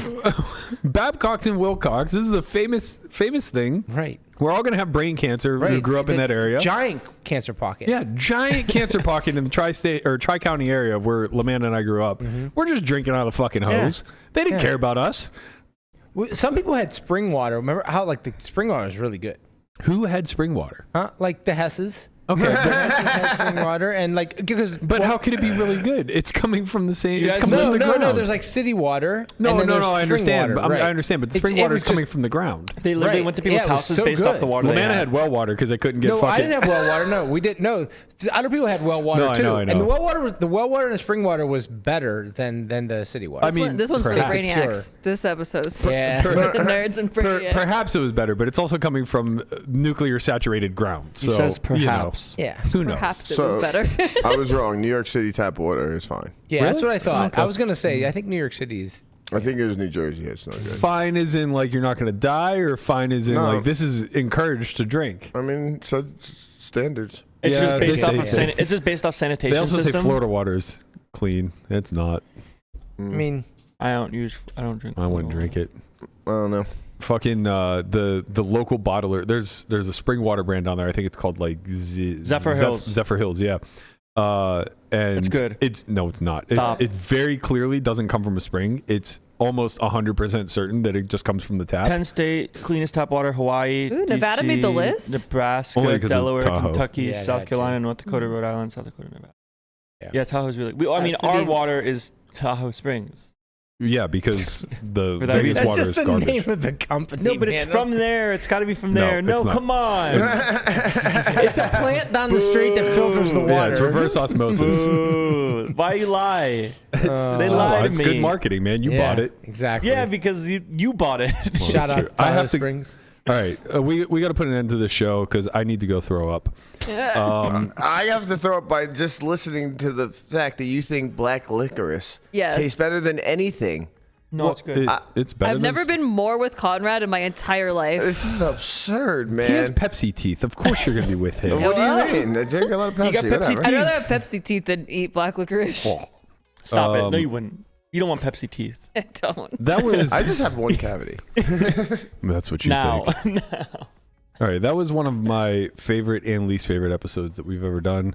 Babcock and Wilcox. This is a famous thing.
Right.
We're all gonna have brain cancer who grew up in that
It's
area.
Giant cancer pocket.
Yeah, giant cancer pocket in the tri-state or tri-county area where Lamanna and I grew up. We're just drinking out of the fucking hose. They didn't care about us.
Some people had spring water. Remember how like the spring water was really good?
Who had spring water?
Huh? Like the Hesses.
Okay,
The Hesses had spring water and like because
but how could it be really good? It's coming from the same. It's coming from
no,
the
no,
ground.
no. There's like city water.
No,
and then there's
I
spring
understand.
water, right.
I understand, but the spring
It
water
was
is coming
just-
from the ground.
They literally
Right.
went to people's
Yeah, it was
houses
so
based off the
good.
water. they
Lamanna had well water because they couldn't get
No,
fucking.
I didn't have well water. No, we didn't. No, the other people had well water
No, I
too.
know.
And the well water and the spring water was better than the city water.
I mean,
This one's for the
perhaps.
brainiacs. This episode's
Yeah.
for the nerds and brainiacs.
Perhaps it was better, but it's also coming from nuclear saturated ground. So,
He says
you know,
perhaps.
yeah,
who knows?
Perhaps it
So-
was better.
I was wrong. New York City tap water is fine.
yeah.
Really?
That's what I thought.
Okay.
I was gonna say. I think New York City is.
I think it was New Jersey. It's not good.
Fine is in like you're not going to die, or fine is in
No.
like this is encouraged to drink.
I mean, so standards.
It's
Yeah,
just
they
based off
say-
of it's just based off sanitation
They also
system.
say Florida water is clean. It's not.
I mean,
I don't drink.
I wouldn't drink it.
I don't know.
Fucking the local bottler. There's a spring water brand down there. I think it's called like
Zephyr Hills.
Zephyr Hills, yeah. And
It's good.
It's not.
Stop.
It very clearly doesn't come from a spring. It's almost 100% certain that it just comes from the tap.
10 state cleanest tap water: Hawaii,
Ooh, Nevada
DC,
made the list?
Nebraska,
Only 'cause of
Delaware,
Tahoe.
Kentucky,
Yeah,
South
that
Carolina,
too.
North Dakota, Rhode Island, South Dakota, Nevada.
Yeah.
Yeah, Tahoe's really. I mean,
so
our
the-
water is Tahoe Springs.
Yeah, because the
For that
Vegas
reason.
water
that's
is
just the
garbage.
name of the company.
No, but it's
man.
from there. It's got to be from
No,
there.
it's
No,
not.
come on.
It's a plant down the street that filters the water.
Yeah, it's reverse osmosis.
Ooh, why you lie? They
Oh,
lied to
it's
me.
good marketing, man. You
Yeah,
bought it.
exactly.
Yeah, because you bought it.
Shout out
true.
to
I have
Tahoe
to-
Springs.
All right, we got to put an end to the show because I need to go throw up.
I have to throw up by just listening to the fact that you think black licorice
Yes.
tastes better than anything.
No, it's good.
It's better.
I've never been more with Conrad in my entire life.
This is absurd,
He has
man.
Pepsi teeth. Of course, you're gonna be with him.
What
Well,
do you mean? I drink a lot of Pepsi.
got Pepsi
whatever.
I'd rather have Pepsi teeth than eat black licorice.
Stop it.
Um,
No, you wouldn't. You don't want Pepsi teeth.
I don't.
That was.
I just have one cavity.
That's what you
Now.
think. All right, that was one of my favorite and least favorite episodes that we've ever done.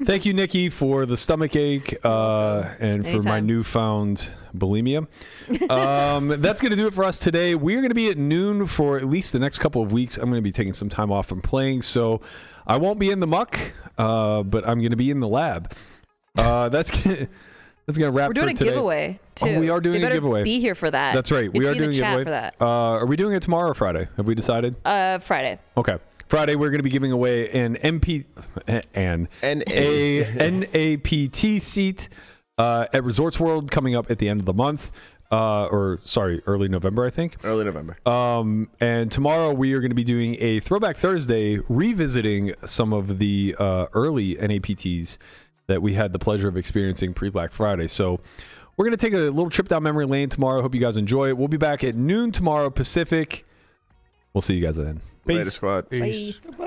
Thank you, Nikki, for the stomach ache and for my
Anytime.
newfound bulimia. That's going to do it for us today. We're going to be at noon for at least the next couple of weeks. I'm going to be taking some time off from playing, so I won't be in the muck, but I'm going to be in the lab. That's going to wrap
We're doing
for today.
a giveaway too.
Oh, we are doing
They
a
better
giveaway.
Be here for that.
That's right. We are doing a
chat
giveaway.
for that.
Are we doing it tomorrow or Friday? Have we decided?
Friday.
Okay. Friday, we're going to be giving away an NAPT seat at Resorts World coming up at the end of the month. Early November, I think.
Early November.
And tomorrow we are going to be doing a Throwback Thursday, revisiting some of the early NAPTs that we had the pleasure of experiencing pre-Black Friday. So we're going to take a little trip down memory lane tomorrow. Hope you guys enjoy it. We'll be back at noon tomorrow Pacific. We'll see you guys then.
Later, squad.
Peace.
Bye.